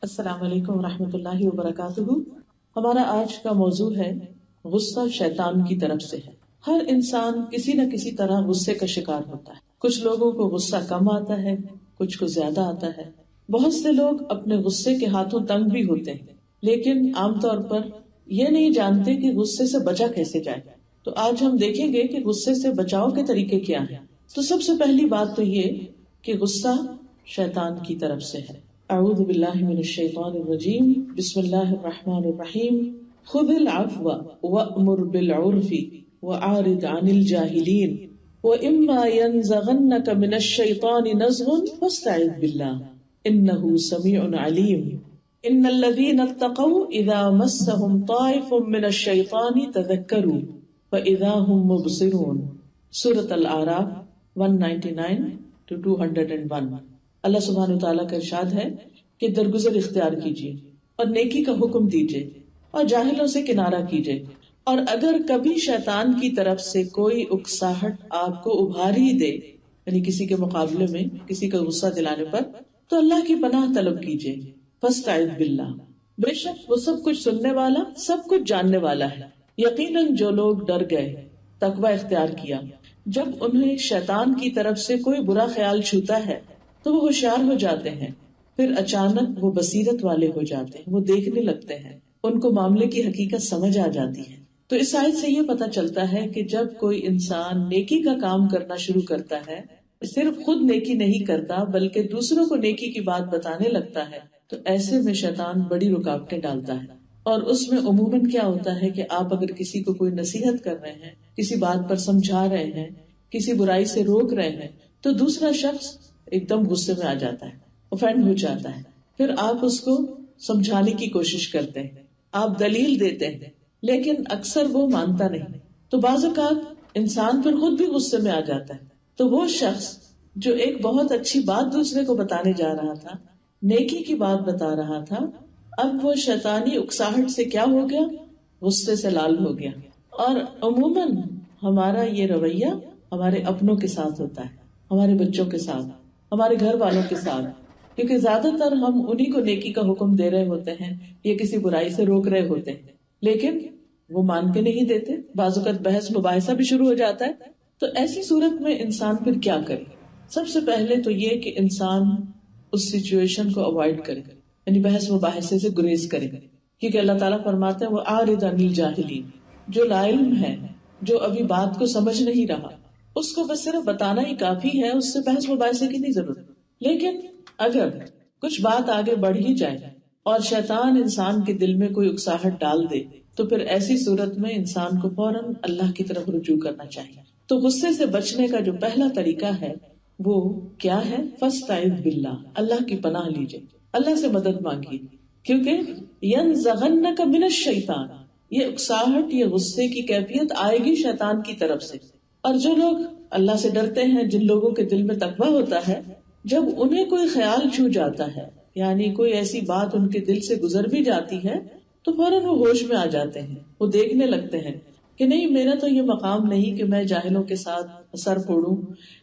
السلام علیکم ورحمۃ اللہ وبرکاتہ۔ ہمارا آج کا موضوع ہے غصہ شیطان کی طرف سے ہے۔ ہر انسان کسی نہ کسی طرح غصے کا شکار ہوتا ہے۔ کچھ لوگوں کو غصہ کم آتا ہے، کچھ کو زیادہ آتا ہے۔ بہت سے لوگ اپنے غصے کے ہاتھوں تنگ بھی ہوتے ہیں، لیکن عام طور پر یہ نہیں جانتے کہ غصے سے بچا کیسے جائے۔ تو آج ہم دیکھیں گے کہ غصے سے بچاؤ کے طریقے کیا ہیں۔ تو سب سے پہلی بات تو یہ کہ غصہ شیطان کی طرف سے ہے۔ اعوذ باللہ من الشیطان الرجیم، بسم اللہ الرحمن الرحیم۔ خذ العفو وأمر بالعرف وأعرض عن الجاہلین وإما ينزغنک من الشیطان نزغ فاستعذ باللہ انہ سمیع علیم۔ ان الذین اتقوا اذا مسهم طائف من الشیطان تذکروا فاذا هم مبصرون۔ سورۃ الاعراف 199-201۔ اللہ سبحانہ وتعالیٰ کا ارشاد ہے کہ درگزر اختیار کیجیے اور نیکی کا حکم دیجیے اور جاہلوں سے کنارہ کیجیے، اور اگر کبھی شیطان کی طرف سے کوئی اکساہٹ آپ کو ابھار ہی دے، یعنی کسی کے مقابلے میں کسی کا غصہ دلانے پر، تو اللہ کی پناہ طلب کیجیے۔ فاستعذ باللہ، بے شک وہ سب کچھ سننے والا، سب کچھ جاننے والا ہے۔ یقیناً جو لوگ ڈر گئے، تقوی اختیار کیا، جب انہیں شیطان کی طرف سے کوئی برا خیال چھوتا ہے تو وہ ہوشیار ہو جاتے ہیں، پھر اچانک وہ بصیرت والے ہو جاتے ہیں، وہ دیکھنے لگتے ہیں، ان کو معاملے کی حقیقت سمجھ آ جاتی ہے۔ تو اس آیت سے یہ پتہ چلتا ہے کہ جب کوئی انسان نیکی کا کام کرنا شروع کرتا ہے، صرف خود نیکی نہیں کرتا بلکہ دوسروں کو نیکی کی بات بتانے لگتا ہے، تو ایسے میں شیطان بڑی رکاوٹیں ڈالتا ہے۔ اور اس میں عموماً کیا ہوتا ہے کہ آپ اگر کسی کو کوئی نصیحت کر رہے ہیں، کسی بات پر سمجھا رہے ہیں، کسی برائی سے روک رہے ہیں، تو دوسرا شخص ایک دم غصے میں آ جاتا ہے، اوفینڈ ہو جاتا ہے۔ پھر آپ اس کو سمجھانے کی کوشش کرتے ہیں، آپ دلیل دیتے ہیں، لیکن اکثر وہ مانتا نہیں۔ تو بعض اوقات انسان پھر خود بھی غصے میں آ جاتا ہے۔ تو وہ شخص جو ایک بہت اچھی بات دوسرے کو بتانے جا رہا تھا، نیکی کی بات بتا رہا تھا، اب وہ شیطانی اکساہٹ سے کیا ہو گیا؟ غصے سے لال ہو گیا۔ اور عموماً ہمارا یہ رویہ ہمارے اپنوں کے ساتھ ہوتا ہے، ہمارے بچوں کے ساتھ، ہمارے گھر والوں کے ساتھ، کیونکہ زیادہ تر ہم انہی کو نیکی کا حکم دے رہے ہوتے ہیں یا کسی برائی سے روک رہے ہوتے ہیں، لیکن وہ مان کے نہیں دیتے۔ بعض اوقات بحث مباحثہ بھی شروع ہو جاتا ہے۔ تو ایسی صورت میں انسان پھر کیا کرے؟ سب سے پہلے تو یہ کہ انسان اس سچویشن کو اوائڈ کرے، یعنی بحث مباحثے سے گریز کرے، کیونکہ اللہ تعالیٰ فرماتے ہیں وَأَعْرِضْ عَنِ الْجَاهِلِينَ، جو لا علم ہے، جو ابھی بات کو سمجھ نہیں رہا، اس کو بس صرف بتانا ہی کافی ہے، اس سے بحث مباحثے کی نہیں ضرورت۔ لیکن اگر کچھ بات آگے بڑھ ہی جائے اور شیطان انسان کے دل میں کوئی اکساہٹ ڈال دے، تو پھر ایسی صورت میں انسان کو فوراً اللہ کی طرف رجوع کرنا چاہیے۔ تو غصے سے بچنے کا جو پہلا طریقہ ہے وہ کیا ہے؟ فاستعذ باللہ، اللہ کی پناہ لیجیے، اللہ سے مدد مانگیے، کیونکہ ینزغنک من الشیطان، یہ اکساہٹ، یہ غصے کی کیفیت آئے گی شیطان کی طرف سے۔ اور جو لوگ اللہ سے ڈرتے ہیں، جن لوگوں کے دل میں تقویٰ ہوتا ہے، جب انہیں کوئی خیال چھو جاتا ہے، یعنی کوئی ایسی بات ان کے دل سے گزر بھی جاتی ہے، تو فوراً وہ ہوش میں آ جاتے ہیں، وہ دیکھنے لگتے ہیں کہ نہیں، میرا تو یہ مقام نہیں کہ میں جاہلوں کے ساتھ سر پھوڑوں،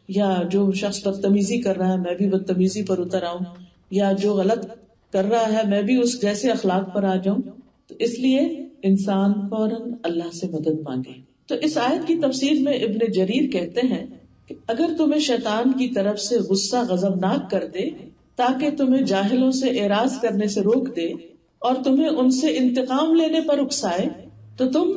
یا جو شخص بدتمیزی کر رہا ہے میں بھی بدتمیزی پر اتر آؤں، یا جو غلط کر رہا ہے میں بھی اس جیسے اخلاق پر آ جاؤں۔ تو اس لیے انسان فوراً اللہ سے مدد مانگے۔ تو اس آیت کی تفسیر میں ابن جریر کہتے ہیں کہ اگر تمہیں شیطان کی طرف سے غصہ غضبناک کر دے تاکہ تمہیں جاہلوں سے اعراض کرنے سے روک دے اور تمہیں ان سے انتقام لینے پر اکسائے، تو تم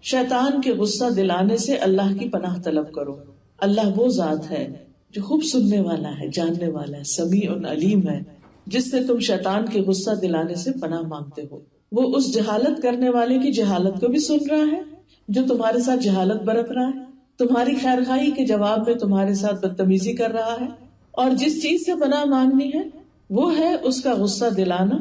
شیطان کے غصہ دلانے سے اللہ کی پناہ طلب کرو۔ اللہ وہ ذات ہے جو خوب سننے والا ہے، جاننے والا ہے، سمیع علیم ہے، جس سے تم شیطان کے غصہ دلانے سے پناہ مانگتے ہو۔ وہ اس جہالت کرنے والے کی جہالت کو بھی سن رہا ہے جو تمہارے ساتھ جہالت برت رہا ہے، تمہاری خیر خواہی کے جواب میں تمہارے ساتھ بدتمیزی کر رہا ہے، اور جس چیز سے پناہ مانگنی ہے وہ ہے اس کا غصہ دلانا،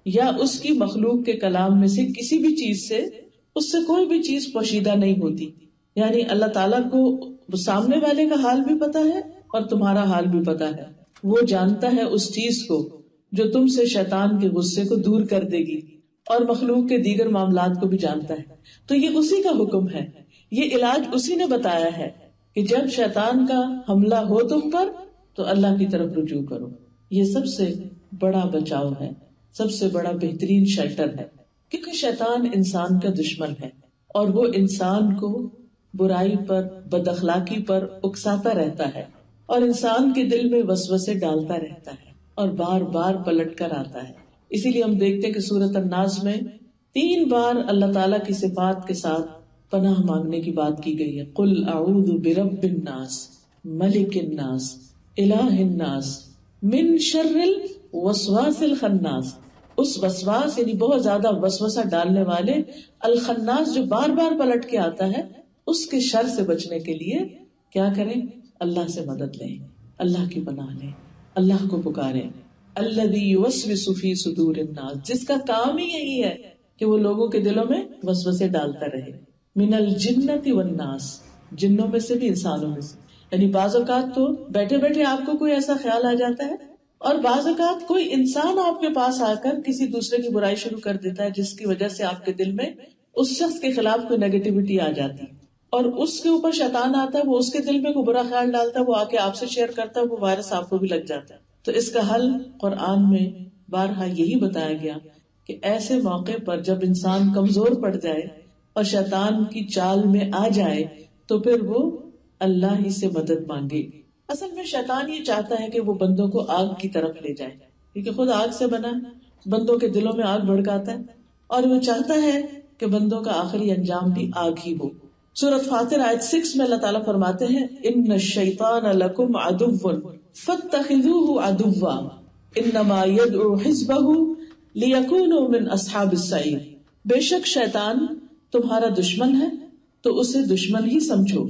یا اس کی مخلوق کے کلام میں سے کسی بھی چیز سے، اس سے کوئی بھی چیز پوشیدہ نہیں ہوتی۔ یعنی اللہ تعالیٰ کو سامنے والے کا حال بھی پتا ہے اور تمہارا حال بھی پتا ہے، وہ جانتا ہے اس چیز کو جو تم سے شیطان کے غصے کو دور کر دے گی، اور مخلوق کے دیگر معاملات کو بھی جانتا ہے۔ تو یہ اسی کا حکم ہے، یہ علاج اسی نے بتایا ہے کہ جب شیطان کا حملہ ہو تم پر تو اللہ کی طرف رجوع کرو۔ یہ سب سے بڑا بچاؤ ہے، سب سے بڑا بہترین شیلٹر ہے، کیونکہ شیطان انسان کا دشمن ہے اور وہ انسان کو برائی پر، بد اخلاقی پر اکساتا رہتا ہے اور انسان کے دل میں وسوسے ڈالتا رہتا ہے اور بار بار پلٹ کر آتا ہے. اسی لیے ہم دیکھتے ہیں کہ سورۃ الناس میں 3 بار اللہ تعالیٰ کی صفات کے ساتھ پناہ مانگنے کی بات کی گئی ہے. قل اعوذ برب الناس ملک الناس الہ الناس من شر الوسواس الخناس. اس وسواس یعنی بہت زیادہ وسوسہ ڈالنے والے، الخناس جو بار بار پلٹ کے آتا ہے، اس کے شر سے بچنے کے لیے کیا کریں؟ اللہ سے مدد لیں، اللہ کی پناہ لیں، اللہ کو پکاریں. الذی یوسوس فی صدور الناس، جس کا کام ہی یہی ہے کہ وہ لوگوں کے دلوں میں وسوسے ڈالتا رہے. من الجنۃ والناس، جنوں میں سے بھی انسانوں میں سے. یعنی بعض اوقات تو بیٹھے بیٹھے آپ کو کوئی ایسا خیال آ جاتا ہے، اور بعض اوقات کوئی انسان آپ کے پاس آ کر کسی دوسرے کی برائی شروع کر دیتا ہے، جس کی وجہ سے آپ کے دل میں اس شخص کے خلاف کوئی نیگیٹیوٹی آ جاتی، اور اس کے اوپر شیطان آتا ہے، وہ اس کے دل میں کوئی برا خیال ڈالتا ہے، وہ آ کے آپ سے شیئر کرتا ہے، وہ وائرس آپ کو بھی لگ جاتا ہے. تو اس کا حل قرآن میں بارہا یہی بتایا گیا کہ ایسے موقع پر جب انسان کمزور پڑ جائے اور شیطان کی چال میں آ جائے تو پھر وہ اللہ ہی سے مدد مانگے. اصل میں شیطان یہ چاہتا ہے کہ وہ بندوں کو آگ کی طرف لے جائے، کیونکہ خود آگ سے بنا ہے، بندوں کے دلوں میں آگ بھڑکاتا ہے، اور وہ چاہتا ہے کہ بندوں کا آخری انجام بھی آگ ہی ہو. سورۃ فاطر آیت 6 میں اللہ تعالیٰ فرماتے ہیں ان الشیطان لکم عدو فاتخذوہ عدوا انما یدعو حزبہ لیکونوا من اصحاب السعیر. بے شک شیطان تمہارا دشمن ہے تو اسے دشمن ہی سمجھو،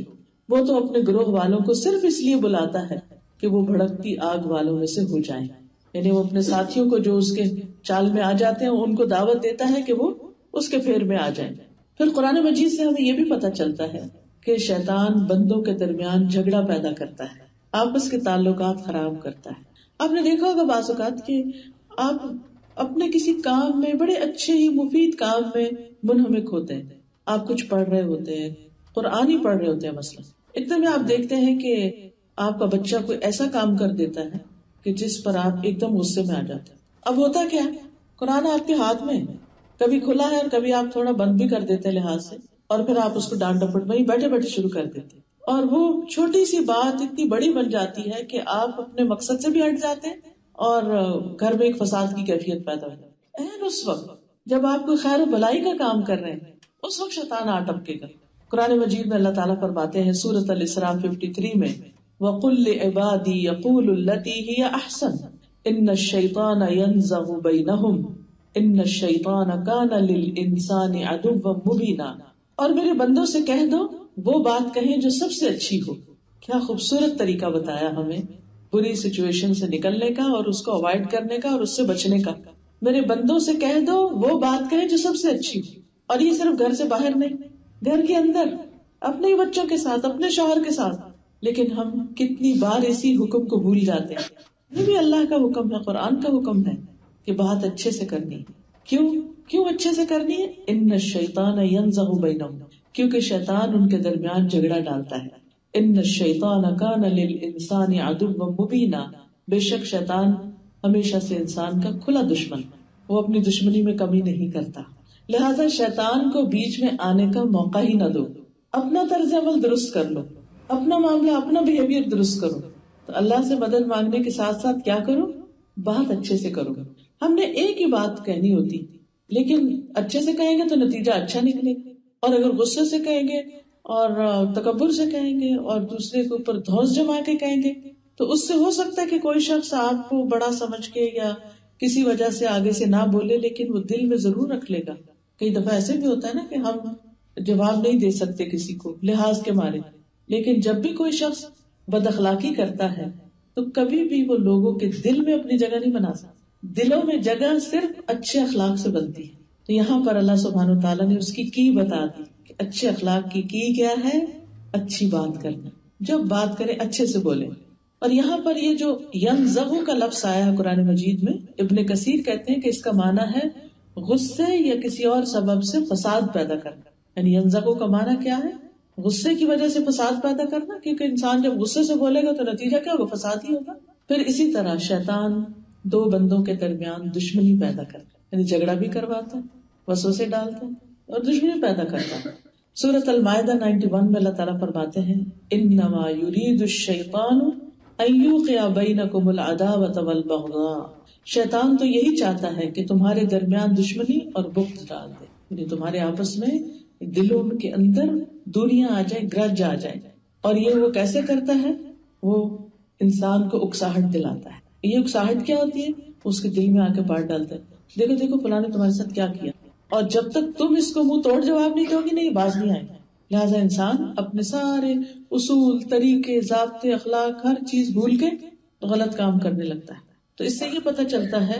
وہ تو اپنے گروہ والوں کو صرف اس لیے بلاتا ہے کہ وہ بھڑکتی آگ والوں میں سے ہو جائیں. یعنی وہ اپنے ساتھیوں کو جو اس کے چال میں آ جاتے ہیں ان کو دعوت دیتا ہے کہ وہ اس کے پھیر میں آ جائیں. پھر قرآن مجید سے ہمیں یہ بھی پتہ چلتا ہے کہ شیطان بندوں کے درمیان جھگڑا پیدا کرتا ہے، آپس کے تعلقات خراب کرتا ہے. آپ نے دیکھا ہوگا بعض اوقات کہ آپ اپنے کسی کام میں، بڑے اچھے ہی مفید کام میں منہمک ہوتے ہیں، آپ کچھ پڑھ رہے ہوتے ہیں، قرآن ہی پڑھ رہے ہوتے ہیں مثلا، اتنے میں آپ دیکھتے ہیں کہ آپ کا بچہ کوئی ایسا کام کر دیتا ہے کہ جس پر آپ ایک دم غصے میں آ جاتے ہیں. اب ہوتا کیا ہے، قرآن آپ کے ہاتھ میں ہے، کبھی کھلا ہے اور کبھی آپ تھوڑا بند بھی کر دیتے ہیں لحاظ سے، اور پھر آپ اس کو ڈانٹ ڈپٹ وہیں بیٹھے بیٹھے شروع کر دیتے ہیں، اور وہ چھوٹی سی بات اتنی بڑی بن جاتی ہے کہ آپ اپنے مقصد سے بھی ہٹ جاتے ہیں اور گھر میں ایک فساد کی کیفیت پیدا ہو جاتی ہے. اس وقت جب آپ کو خیر و بلائی کا کام کر رہے ہیں اس وقت شیطان آ ٹپکے گا. قرآن مجید میں اللہ تعالیٰ فرماتے ہیں سورۃ الاسراء 53 میں وَقُلْ لِعِبَادِي يَقُولُوا الَّتِي هِيَ أَحْسَنُ إِنَّ الشَّيْطَانَ يَنزَغُ بَيْنَهُمْ إِنَّ الشَّيْطَانَ كَانَ لِلْإِنسَانِ عَدُوًّا مُبِينًا. اور میرے بندوں سے کہہ دو وہ بات کہیں جو سب سے اچھی ہو. کیا خوبصورت طریقہ بتایا ہمیں بری سچویشن سے نکلنے کا اور اس کو اوائڈ کرنے کا اور اس سے بچنے کا. میرے بندوں سے کہہ دو وہ بات کہیں جو سب سے اچھی ہو. اور یہ صرف گھر سے باہر نہیں، گھر کے اندر اپنے ہی بچوں کے ساتھ، اپنے شوہر کے ساتھ. لیکن ہم کتنی بار اسی حکم کو بھول جاتے ہیں. یہ بھی اللہ کا حکم ہے، قرآن کا حکم ہے کہ بات اچھے سے کرنی. کیوں اچھے سے کرنی ہے؟ ان الشیطان ینزغ بینہم، کیونکہ شیطان ان کے درمیان جھگڑا ڈالتا ہے. ان الشیطان کان للانسان عدوا مبینا، بے شک شیطان ہمیشہ سے انسان کا کھلا دشمن، وہ اپنی دشمنی میں کمی نہیں کرتا. لہذا شیطان کو بیچ میں آنے کا موقع ہی نہ دو. اپنا طرز عمل درست کر لو، اپنا معاملہ، اپنا بیہیویئر درست کرو. تو اللہ سے مدد مانگنے کے ساتھ ساتھ کیا کرو؟ بات اچھے سے کرو. ہم نے ایک ہی بات کہنی ہوتی، لیکن اچھے سے کہیں گے تو نتیجہ اچھا نکلے گا، اور اگر غصے سے کہیں گے اور تکبر سے کہیں گے اور دوسرے کے اوپر دھوس جما کے کہیں گے تو اس سے ہو سکتا ہے کہ کوئی شخص آپ کو بڑا سمجھ کے یا کسی وجہ سے آگے سے نہ بولے، لیکن وہ دل میں ضرور رکھ لے گا. کئی دفعہ ایسے بھی ہوتا ہے نا کہ ہم جواب نہیں دے سکتے کسی کو لحاظ کے مارے، لیکن جب بھی کوئی شخص بد اخلاقی کرتا ہے تو کبھی بھی وہ لوگوں کے دل میں اپنی جگہ نہیں بنا سکتا. دلوں میں جگہ صرف اچھے اخلاق سے بنتی ہے. تو یہاں پر اللہ سبحانہ و تعالیٰ نے اس کی بتا دی کہ اچھے اخلاق کی کیا ہے؟ اچھی بات کرنا. جب بات کرے اچھے سے بولے. اور یہاں پر یہ جو ینزغ کا لفظ آیا ہے قرآن مجید میں، ابن کثیر کہتے ہیں کہ اس کا معنی ہے غصے یا کسی اور سبب سے فساد پیدا کرنا. یعنی ینزغ کا معنی کیا ہے؟ غصے کی وجہ سے فساد پیدا کرنا، کیونکہ انسان جب غصے سے بولے گا تو نتیجہ کیا ہوگا؟ فساد ہی ہوگا. پھر اسی طرح شیطان دو بندوں کے درمیان دشمنی پیدا کرتا ہے، یعنی جھگڑا بھی کرواتا ہے، وسوسے ڈالتا ہے اور دشمنی پیدا کرتا ہے۔ سورۃ المائدہ 91 میں اللہ تعالیٰ فرماتے ہیں انما یرید الشیطان ان یوقع بینکم العداوۃ والبغضاء، شیطان تو یہی چاہتا ہے کہ تمہارے درمیان دشمنی اور بغض ڈال دے، یعنی تمہارے آپس میں دلوں کے اندر دوریاں آ جائیں، گرج آ جائیں۔ اور یہ وہ کیسے کرتا ہے؟ وہ انسان کو اکساہٹ دلاتا ہے۔ یہ اکساہٹ کیا ہوتی ہے؟ اس کے دل میں آ کے بات ڈالتا ہے، دیکھو دیکھو فلاں نے تمہارے ساتھ کیا کیا، اور جب تک تم اس کو منہ توڑ جواب نہیں دو گی نہیں باز نہیں آئے گا۔ لہٰذا انسان اپنے سارے اصول، طریقے، ضابطے، اخلاق، ہر چیز بھول کے غلط کام کرنے لگتا ہے۔ تو اس سے یہ پتہ چلتا ہے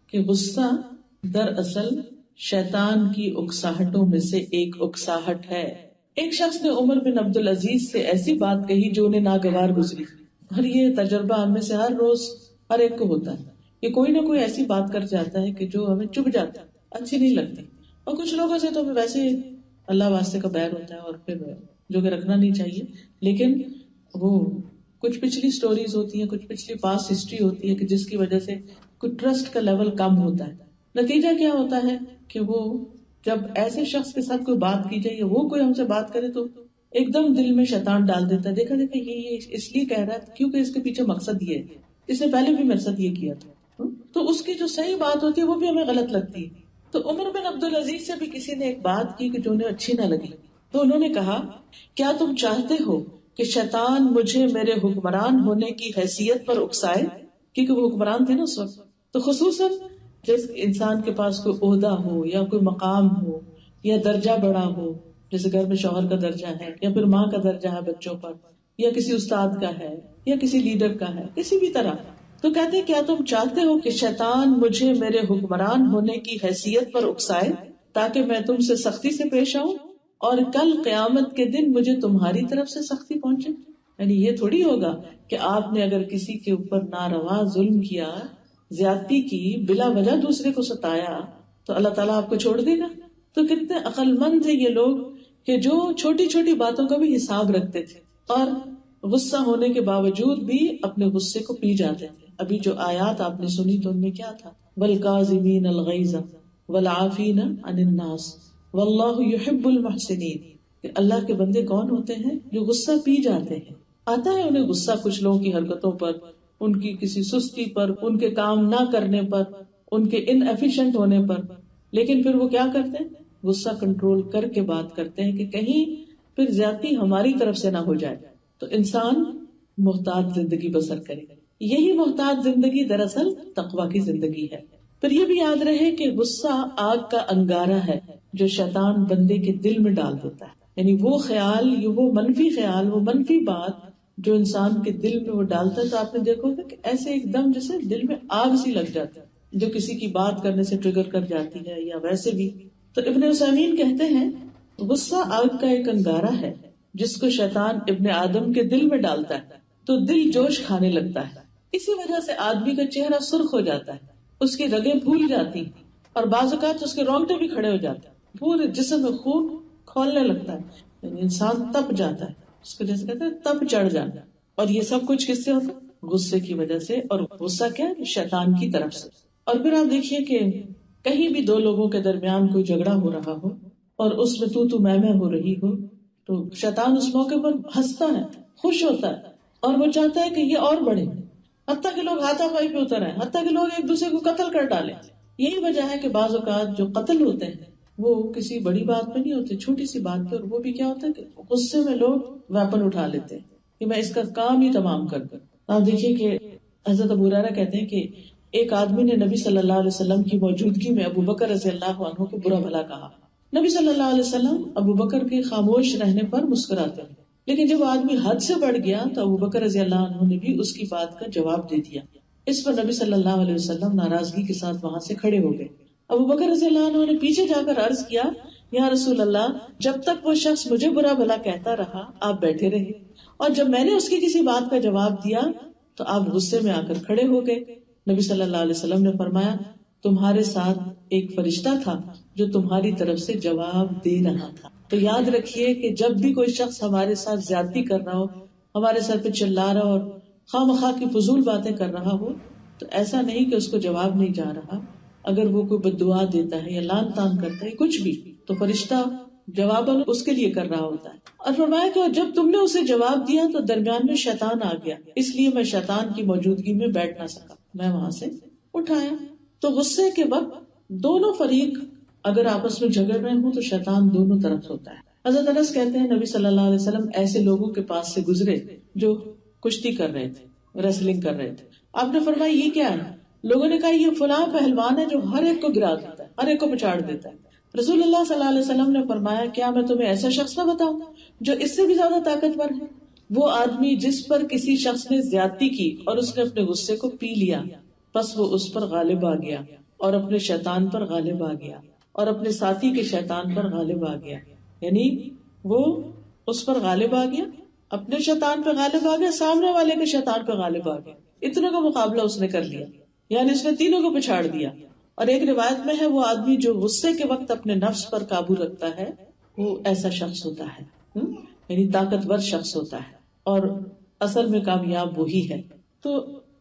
کہ غصہ دراصل شیطان کی اکساہٹوں میں سے ایک اکساہٹ ہے۔ ایک شخص نے عمر بن عبد العزیز سے ایسی بات کہی جو انہیں ناگوار گزری، اور یہ تجربہ ہم میں سے ہر روز ہر ایک کو ہوتا ہے کہ کوئی نہ کوئی ایسی بات کر جاتا ہے کہ جو ہمیں چبھ جاتا ہے، اچھی نہیں لگتی، اور کچھ لوگوں سے تو ویسے اللہ واسطے کا بیر ہوتا ہے اور پھر جو کہ رکھنا نہیں چاہیے، لیکن وہ کچھ پچھلی سٹوریز ہوتی ہیں، کچھ پچھلی پاسٹ ہسٹری ہوتی ہے کہ جس کی وجہ سے کچھ ٹرسٹ کا لیول کم ہوتا ہے۔ نتیجہ کیا ہوتا ہے کہ وہ جب ایسے شخص کے ساتھ کوئی بات کی جائے یا وہ کوئی ہم سے بات کرے تو ایک دم دل میں شیطان ڈال دیتا ہے، دیکھا دیکھا یہ اس لیے کہہ رہا ہے کیونکہ اس کے پیچھے مقصد یہ ہے، اس نے پہلے بھی میرے ساتھ یہ کیا تھا، تو اس کی جو صحیح بات ہوتی ہے وہ بھی ہمیں غلط لگتی ہے۔ تو عمر بن عبد العزیز سے بھی کسی نے ایک بات کی کہ جو انہیں اچھی نہ لگی، تو انہوں نے کہا کیا تم چاہتے ہو کہ شیطان مجھے میرے حکمران ہونے کی حیثیت پر اکسائے، کیونکہ وہ حکمران تھے نا اس وقت، تو خصوصاً جس انسان کے پاس کوئی عہدہ ہو یا کوئی مقام ہو یا درجہ بڑا ہو، جیسے گھر میں شوہر کا درجہ ہے یا پھر ماں کا درجہ ہے بچوں پر، یا کسی استاد کا ہے یا کسی لیڈر کا ہے، کسی بھی طرح، تو کہتے ہیں کیا تم چاہتے ہو کہ شیطان مجھے میرے حکمران ہونے کی حیثیت پر اکسائے تاکہ میں تم سے سختی سے پیش آؤں اور کل قیامت کے دن مجھے تمہاری طرف سے سختی پہنچے؟ یعنی یہ تھوڑی ہوگا کہ آپ نے اگر کسی کے اوپر ناروا ظلم کیا، زیادتی کی، بلا وجہ دوسرے کو ستایا تو اللہ تعالیٰ آپ کو چھوڑ دے گا؟ تو کتنے عقل مند تھے یہ لوگ کہ جو چھوٹی چھوٹی باتوں کا بھی حساب رکھتے تھے اور غصہ ہونے کے باوجود بھی اپنے غصے کو پی جاتے تھے۔ ابھی جو آیات آپ نے سنی تو ان میں کیا تھا؟ وَالْكَاظِمِينَ الْغَيْظَ وَالْعَافِينَ عَنِ النَّاسِ وَاللَّهُ يُحِبُّ الْمُحْسِنِينَ، کہ اللہ کے بندے کون ہوتے ہیں؟ جو غصہ پی جاتے ہیں۔ آتا ہے انہیں غصہ کچھ لوگوں کی حرکتوں پر، ان کی کسی سستی پر، ان کے کام نہ کرنے پر، ان کے ان ایفیشینٹ ہونے پر، لیکن پھر وہ کیا کرتے ہیں؟ غصہ کنٹرول کر کے بات کرتے ہیں کہ کہیں پھر زیادتی ہماری طرف سے نہ ہو جائے۔ تو انسان محتاط زندگی بسر کرے، یہی محتاط زندگی دراصل تقویٰ کی زندگی ہے۔ پھر یہ بھی یاد رہے کہ غصہ آگ کا انگارہ ہے جو شیطان بندے کے دل میں ڈال دیتا ہے، یعنی وہ خیال، وہ منفی بات جو انسان کے دل میں وہ ڈالتا ہے، تو آپ نے دیکھو گا کہ ایسے ایک دم جیسے دل میں آگ سی لگ جاتی ہے جو کسی کی بات کرنے سے ٹریگر کر جاتی ہے یا ویسے بھی۔ تو ابن عثیمین کہتے ہیں غصہ آگ کا ایک انگارہ ہے جس کو شیطان ابن آدم کے دل میں ڈالتا ہے تو دل جوش کھانے لگتا ہے، اسی وجہ سے آدمی کا چہرہ سرخ ہو جاتا ہے، اس کی رگیں پھول جاتی ہیں اور بعض اوقات اس کے رونگٹے بھی کھڑے ہو جاتے ہیں، پورے جسم میں خون کھولنے لگتا ہے، یعنی انسان تپ جاتا ہے، اس کو جیسے کہتے ہیں تپ چڑھ جاتا ہے۔ اور یہ سب کچھ کس سے ہوتا ہے؟ غصے کی وجہ سے، اور غصہ کیا ہے؟ شیطان کی طرف سے۔ اور پھر آپ دیکھیے کہ کہیں بھی دو لوگوں کے درمیان کوئی جھگڑا ہو رہا ہو اور اس میں تو میں ہو رہی ہو تو شیطان اس موقع پر ہنستا ہے، خوش ہوتا ہے اور وہ چاہتا ہے کہ یہ اور بڑھے، حتیٰ کہ لوگ ہاتھا پائی پہ اتر آئے، حتیٰ کہ لوگ ایک دوسرے کو قتل کر ڈالیں۔ یہی وجہ ہے کہ بعض اوقات جو قتل ہوتے ہیں وہ کسی بڑی بات پہ نہیں ہوتے، چھوٹی سی بات پہ، اور وہ بھی کیا ہوتا ہے کہ غصے میں لوگ ویپن اٹھا لیتے ہیں کہ میں اس کا کام ہی تمام کر دوں۔ آپ دیکھیے کہ حضرت ابو ہریرہ کہتے ہیں کہ ایک آدمی نے نبی صلی اللہ علیہ وسلم کی موجودگی میں ابو بکر رضی اللہ عنہ کو برا بھلا کہا۔ نبی صلی اللہ علیہ وسلم ابو بکر کے خاموش رہنے پر مسکراتے ہیں، لیکن جب آدمی حد سے بڑھ گیا تو ابو بکر رضی اللہ عنہ نے بھی اس کی بات کا جواب دے دیا۔ اس پر نبی صلی اللہ علیہ وسلم ناراضگی کے ساتھ وہاں سے کھڑے ہو گئے۔ ابو بکر رضی اللہ عنہ نے پیچھے جا کر عرض کیا، یا رسول اللہ، جب تک وہ شخص مجھے برا بھلا کہتا رہا آپ بیٹھے رہے، اور جب میں نے اس کی کسی بات کا جواب دیا تو آپ غصے میں آ کر کھڑے ہو گئے۔ نبی صلی اللہ علیہ وسلم نے فرمایا، تمہارے ساتھ ایک فرشتہ تھا جو تمہاری طرف سے جواب دے رہا تھا۔ تو یاد رکھیے کہ جب بھی کوئی شخص ہمارے ساتھ زیادتی کر رہا ہو، ہمارے سر پہ چلا رہا ہو اور خواہ مخواہ کی فضول باتیں کر رہا ہو، تو ایسا نہیں کہ اس کو جواب نہیں جا رہا. اگر وہ کوئی بددعا دیتا ہے یا لان تان کرتا ہے کچھ بھی تو فرشتہ جواب اس کے لیے کر رہا ہوتا ہے. اور فرمایا کہ جب تم نے اسے جواب دیا تو درمیان میں شیطان آ گیا، اس لیے میں شیطان کی موجودگی میں بیٹھ نہ سکا، میں وہاں سے اٹھایا. تو غصے کے وقت دونوں فریق اگر آپس میں جھگڑ رہے ہوں تو شیطان دونوں طرف ہوتا ہے. حضرت انس کہتے ہیں نبی صلی اللہ علیہ وسلم ایسے لوگوں کے پاس سے گزرے جو کشتی کر رہے تھے، ریسلنگ کر رہے تھے. آپ نے فرمایا یہ کیا ہے؟ لوگوں نے کہا یہ فلاں پہلوان ہے جو ہر ایک کو گرا دیتا ہے، ہر ایک کو پچاڑ دیتا ہے. رسول اللہ صلی اللہ علیہ وسلم نے فرمایا کیا میں تمہیں ایسا شخص نہ بتاؤں جو اس سے بھی زیادہ طاقتور ہے؟ وہ آدمی جس پر کسی شخص نے زیادتی کی اور اس نے اپنے غصے کو پی لیا، بس وہ اس پر غالب آ گیا اور اپنے شیطان پر غالب آ گیا اور اپنے ساتھی کے شیطان پر غالب آ گیا. یعنی وہ اس پر غالب آ گیا، اپنے شیطان پہ غالب آ گیا، سامنے والے کے شیطان پہ غالب آ گیا. اتنے کا مقابلہ اس نے کر لیا، یعنی اس نے تینوں کو پچھاڑ دیا. اور ایک روایت میں ہے وہ آدمی جو غصے کے وقت اپنے نفس پر قابو رکھتا ہے وہ ایسا شخص ہوتا ہے، یعنی طاقتور شخص ہوتا ہے، اور اصل میں کامیاب وہی ہے. تو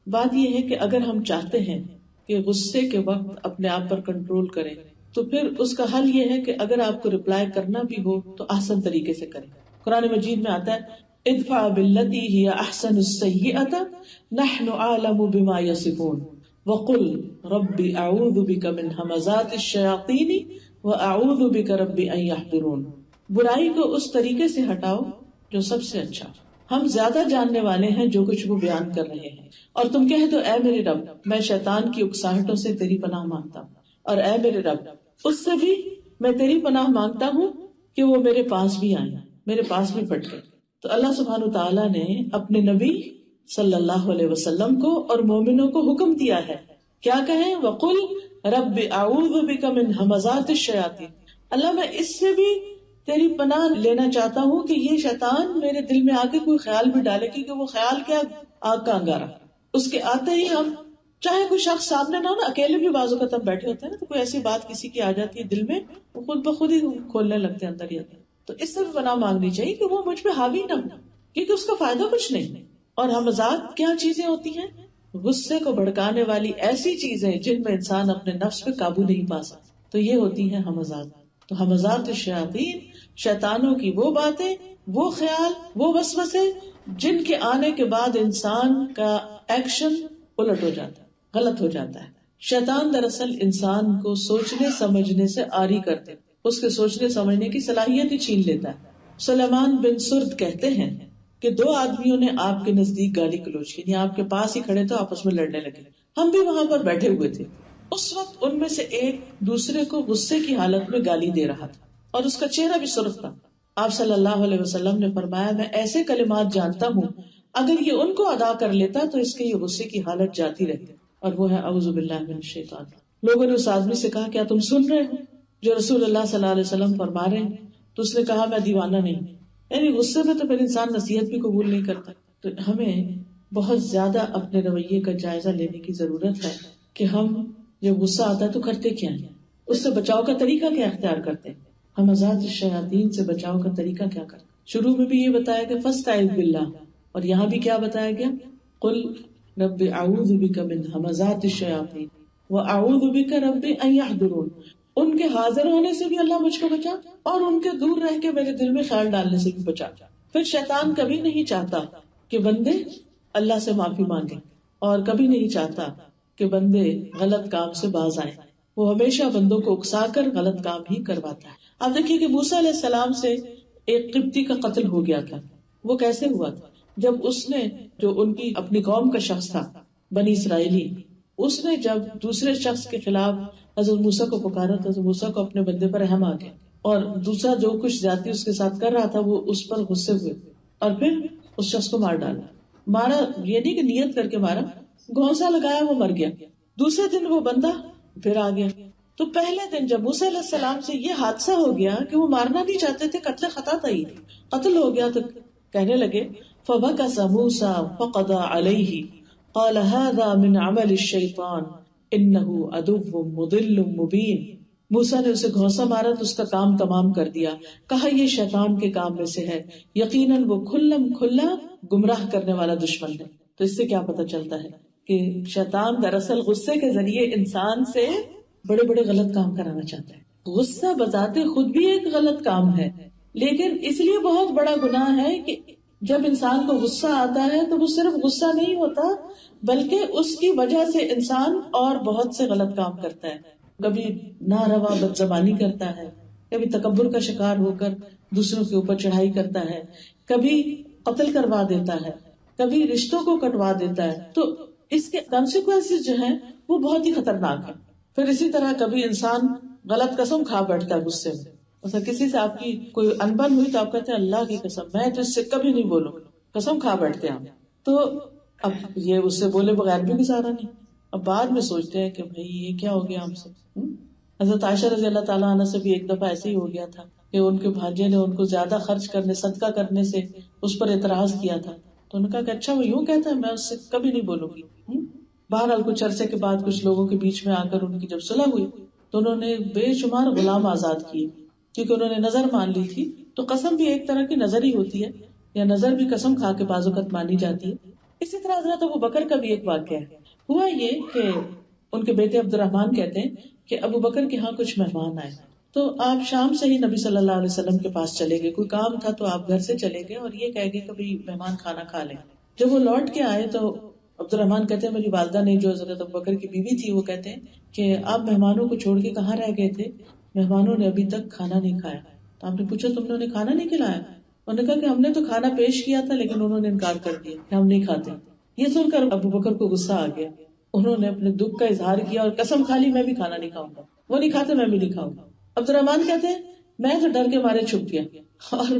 بات یہ ہے کہ اگر ہم چاہتے ہیں کہ غصے کے وقت اپنے آپ پر کنٹرول کریں تو پھر اس کا حل یہ ہے کہ اگر آپ کو رپلائی کرنا بھی ہو تو آسان طریقے سے کریں. قرآن مجید میں آتا ہے ادفع باللتی ہی احسن السیئۃ نحن اعلم بما یصفون وقل رب اعوذ بک من ہمزات الشیاطین واعوذ بک رب ان یحضرون. برائی کو اس طریقے سے ہٹاؤ جو سب سے اچھا، ہم زیادہ جاننے والے ہیں جو کچھ وہ بیان کر رہے ہیں. اور تم کہہ دو اے میرے رب میں شیطان کی اکساہٹوں سے تیری پناہ مانگتا ہوں، اور اے میرے رب اس سے بھی میں تیری پناہ مانگتا ہوں کہ وہ میرے پاس بھی آئیں، میرے پاس بھی پٹ گئے. تو اللہ سبحانہ وتعالیٰ نے اپنے نبی صلی اللہ علیہ وسلم کو اور مومنوں کو حکم دیا ہے کیا کہیں؟ وَقُلْ رَبِّ أَعُوذُ بِكَ مِنْ ہَمَزَاتِ الشَّيَاطِينِ. اللہ میں اس سے بھی تیری پناہ لینا چاہتا ہوں کہ یہ شیطان میرے دل میں آ کے کوئی خیال بھی ڈالے، کیونکہ وہ خیال کیا آگ کا انگارہ، اس کے آتے ہی ہم چاہے کوئی شخص سامنے نہ ہو نا، اکیلے بھی بعض اوقات ہم بیٹھے ہوتے ہیں نا تو کوئی ایسی بات کسی کی آ جاتی ہے دل میں، وہ خود بخود ہی کھولنے لگتے ہیں اندر ہی اندر. تو اس سے بھی پناہ مانگنی چاہیے کہ وہ مجھ پہ حاوی نہ ہو، کیونکہ اس کا فائدہ کچھ نہیں. اور ہمزات کیا چیزیں ہوتی ہیں؟ غصے کو بھڑکانے والی ایسی چیزیں جن میں انسان اپنے نفس پہ قابو نہیں پا سکتا، تو یہ ہوتی ہیں ہمزات. تو ہمزات الشیاطین شیطانوں کی وہ باتیں، وہ خیال، وہ وسوسے جن کے آنے کے بعد انسان کا ایکشن الٹ ہو جاتا ہے، غلط ہو جاتا ہے. شیطان دراصل انسان کو سوچنے سمجھنے سے عاری کرتے، اس کے سوچنے سمجھنے کی صلاحیت ہی چھین لیتا ہے. سلیمان بن سرد کہتے ہیں کہ دو آدمیوں نے آپ کے نزدیک گالی گلوچ کی، یعنی آپ کے پاس ہی کھڑے تو آپس میں لڑنے لگے، ہم بھی وہاں پر بیٹھے ہوئے تھے. اس وقت ان میں سے ایک دوسرے کو غصے کی حالت میں گالی دے رہا تھا اور اس کا چہرہ بھی سرخ تھا. آپ صلی اللہ علیہ وسلم نے فرمایا میں ایسے کلمات جانتا ہوں اگر یہ ان کو ادا کر لیتا تو اس کے یہ غصے کی حالت جاتی رہتی، اور وہ ہے اعوذ باللہ من الشیطان. لوگوں نے اس آدمی سے کہا کیا تم سن رہے ہو جو رسول اللہ صلی اللہ علیہ وسلم فرما رہے ہیں؟ تو اس نے کہا میں دیوانہ نہیں. یعنی غصے میں تو پھر انسان نصیحت بھی قبول نہیں کرتا. تو ہمیں بہت زیادہ اپنے رویے کا جائزہ لینے کی ضرورت ہے کہ ہم جب غصہ آتا ہے تو کرتے کیا ہیں، اس سے بچاؤ کا طریقہ کیا اختیار کرتے ہیں. ہم ہمزات الشیاطین سے بچاؤ کا طریقہ کیا کرتے ہیں؟ شروع میں بھی یہ بتایا کہ فاستعذ باللہ، اور یہاں بھی کیا بتایا گیا؟ قل رب اعوذ بک من ہمزات الشیاطین واعوذ بک رب ان یحضرون. ان کے حاضر ہونے سے بھی اللہ مجھ کو بچا اور ان کے دور رہ کے میرے دل میں خیال ڈالنے سے بھی بچا. پھر شیطان کبھی نہیں چاہتا کہ بندے اللہ سے معافی مانگے، اور کبھی نہیں چاہتا کہ بندے غلط کام سے باز آئیں. وہ ہمیشہ بندوں کو اکسا کر غلط کام ہی کرواتا ہے. آپ دیکھیے کہ موسیٰ علیہ السلام سے ایک قبطی کا قتل ہو گیا تھا. وہ کیسے ہوا تھا؟ جب اس نے، جو ان کی اپنی قوم کا شخص تھا بنی اسرائیلی، اس نے جب دوسرے شخص کے خلاف حضرت موسیٰ کو پکارا تو حضرت موسیٰ کو اپنے بندے پر رحم آ گیا، اور دوسرا جو کچھ زیادتی اس کے ساتھ کر رہا تھا وہ اس پر غصے ہوئے اور پھر اس شخص کو مار ڈالا. مارا یہ نہیں کہ نیت کر کے مارا، گھونسا لگایا وہ مر گیا. دوسرے دن وہ بندہ پھر آ گیا. تو پہلے دن جب موسیٰ علیہ السلام سے یہ حادثہ ہو گیا کہ وہ مارنا نہیں چاہتے تھے، قتل خطا تھا، ہی قتل ہو گیا، تو کہنے لگے فَبَكَسَ مُوسَى فَقَضَى عَلَيْهِ قَالَ هَذَا مِنْ عَمَلِ الشَّيْطَانِ إِنَّهُ عَدُوٌّ مُضِلٌّ مُبِينٌ. موسیٰ نے اسے گھونسا مارا تو اس کا کام تمام کر دیا، کہا یہ شیطان کے کام میں سے ہے، یقیناً وہ کھلم کھلا گمراہ کرنے والا دشمن ہے. تو اس سے کیا پتہ چلتا ہے کہ شیطان دراصل غصے کے ذریعے انسان سے بڑے بڑے غلط کام کرانا چاہتا ہے. غصہ بذات خود بھی ایک غلط کام ہے، لیکن اس لیے بہت بڑا گناہ ہے کہ جب انسان کو غصہ آتا ہے تو وہ صرف غصہ نہیں ہوتا، بلکہ اس کی وجہ سے انسان اور بہت سے غلط کام کرتا ہے. کبھی ناروا بد زبانی کرتا ہے، کبھی تکبر کا شکار ہو کر دوسروں کے اوپر چڑھائی کرتا ہے، کبھی قتل کروا دیتا ہے، کبھی رشتوں کو کٹوا دیتا ہے. تو اس کے کانسیکوینسز جو ہیں وہ بہت ہی خطرناک ہیں. پھر اسی طرح کبھی انسان غلط قسم کھا بیٹھتا ہے غصے میں. مثلا کسی سے آپ کی کوئی انبن ہوئی تو آپ کہتے ہیں اللہ کی قسم میں تو اس سے کبھی نہیں بولوں، قسم کھا بیٹھتے ہیں. تو اب یہ اس سے بولے بغیر بھی گزارا نہیں. اب بعد میں سوچتے ہیں کہ بھئی یہ کیا ہو گیا ہم سے. حضرت عائشہ رضی اللہ تعالیٰ عنہ سے بھی ایک دفعہ ایسے ہی ہو گیا تھا کہ ان کے بھانجے نے ان کو زیادہ خرچ کرنے، صدقہ کرنے سے اس پر اعتراض کیا تھا. تو انہوں نے کہا کہ اچھا وہ یوں کہتا ہے، میں اس سے کبھی نہیں بولوں گی. بہرحال کچھ عرصے کے بعد کچھ لوگوں کے بیچ میں آ کر ان کی جب صلح ہوئی تو انہوں نے بے شمار غلام آزاد کیے، کیونکہ انہوں نے نظر مان لی تھی. تو قسم بھی ایک طرح کی نظر ہی ہوتی ہے، یا نظر بھی قسم کھا کے بعض اوقات مانی جاتی ہے. اسی طرح حضرت ابو بکر کا بھی ایک واقعہ ہے. ہوا یہ کہ ان کے بیٹے عبد الرحمان کہتے ہیں کہ ابو بکر کے ہاں کچھ مہمان آئے، تو آپ شام سے ہی نبی صلی اللہ علیہ وسلم کے پاس چلے گئے. کوئی کام تھا تو آپ گھر سے چلے گئے اور یہ کہہ گئے کہ بھئی مہمان کھانا کھا لیں. جب وہ لوٹ کے آئے تو عبد الرحمان کہتے ہیں میری والدہ نے، جو حضرت ابو بکر کی بیوی تھی، وہ کہتے ہیں کہ آپ مہمانوں کو چھوڑ کے کہاں رہ گئے تھے؟ مہمانوں نے ابھی تک کھانا نہیں کھایا. تو آپ نے پوچھا تم نے انہیں کھانا نہیں کھلایا؟ انہوں نے کہا کہ ہم نے تو کھانا پیش کیا تھا لیکن انہوں نے انکار کر دیا کہ ہم نہیں کھاتے. یہ سن کر ابو بکر کو غصہ آ گیا. انہوں نے اپنے دکھ کا اظہار کیا اور قسم کھا لی میں بھی کھانا نہیں کھاؤں گا. وہ نہیں کھاتے میں بھی نہیں کھاؤں گا. عبد الرحمان کہتے ہیں میں تو ڈر کے مارے چھپ گیا اور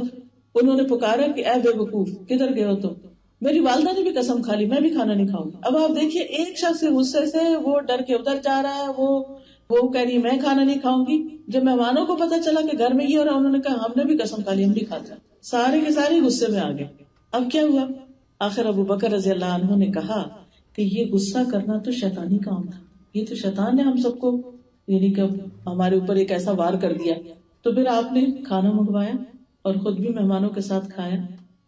انہوں نے پکارا کہ اے بے وقوف کدھر گئے ہو تم؟ میری والدہ نے بھی قسم کھا لی میں بھی کھانا نہیں کھاؤں گی. اب آپ دیکھیے ایک شخص کے غصے سے وہ ڈر کے ادھر جا رہا ہے، وہ کہہ رہی میں کھانا نہیں کھاؤں گی. جب مہمانوں کو پتا چلا کہ گھر میں یہ ہو رہا انہوں نے کہا ہم نے بھی قسم کھا لی ہم نہیں کھاتے. سارے کے سارے غصے میں آ گئے. اب کیا ہوا؟ آخر ابو بکر رضی اللہ عنہ نے کہا کہ یہ غصہ کرنا تو شیطانی کام تھا، یہ تو شیطان نے ہم سب کو یعنی کہ ہمارے اوپر ایک ایسا وار کر دیا. تو پھر آپ نے کھانا منگوایا اور خود بھی مہمانوں کے ساتھ کھایا،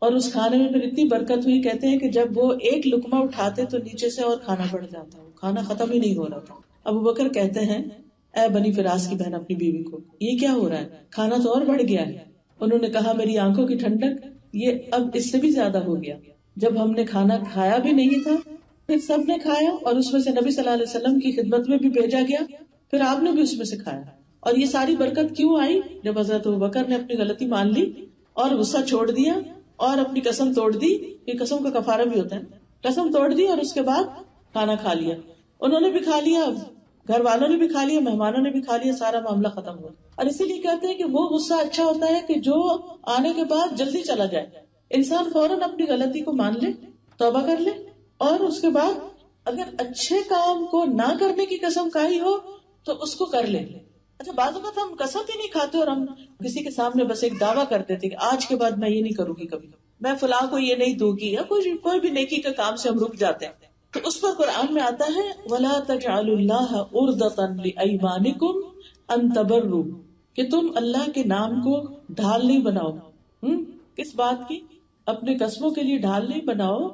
اور اس کھانے میں پھر اتنی برکت ہوئی. کہتے ہیں کہ جب وہ ایک لقمہ اٹھاتے تو نیچے سے اور کھانا بڑھ جاتا، کھانا ختم ہی نہیں ہو رہا تھا. ابو بکر کہتے ہیں اے بنی فراس کی بہن اپنی بیوی کو یہ کیا ہو رہا ہے؟ کھانا تو اور بڑھ گیا ہے. انہوں نے کہا میری آنکھوں کی ٹھنڈک یہ اب اس سے بھی زیادہ ہو گیا. جب ہم نے کھانا کھایا بھی نہیں تھا پھر سب نے کھایا اور اس میں سے نبی صلی اللہ علیہ وسلم کی خدمت میں بھی بھیجا گیا، پھر آپ نے بھی اس میں سے کھایا. اور یہ ساری برکت کیوں آئی؟ جب حضرت ابوبکر نے اپنی غلطی مان لی اور غصہ چھوڑ دیا اور اپنی قسم توڑ دی. یہ قسم کا کفارہ بھی ہوتا ہے. قسم توڑ دی اور اس کے بعد کھانا کھا لیا. انہوں نے بھی کھا لیا، گھر والوں نے بھی کھا لیا، مہمانوں نے بھی کھا لیا، سارا معاملہ ختم ہوا. اور اسی لیے کہتے ہیں کہ وہ غصہ اچھا ہوتا ہے کہ جو آنے کے بعد جلدی چلا جائے. انسان فوراً اپنی غلطی کو مان لے، توبہ کر لے، اور اس کے بعد اگر اچھے کام کو نہ کرنے کی قسم کھائی ہو تو اس کو کر لے. اچھا بعض اوقات ہم قسم ہی نہیں کھاتے اور ہم کسی کے سامنے بس ایک دعویٰ کر دیتے کہ آج کے بعد میں یہ نہیں کروں گی، کبھی میں فلاں کو یہ نہیں دوں گی، یا کوئی بھی نیکی کا کام سے ہم رک جاتے ہیں. تو اس پر قرآن میں آتا ہے وَلَا تَجْعَلُوا اللَّهَ عُرْضَةً لِأَيْمَانِكُمْ أَن تَبَرُّوا، کہ تم اللہ کے نام کو ڈھال نہیں بناؤ. کس بات کی؟ اپنے قسموں کے لیے ڈھال نہیں بناؤ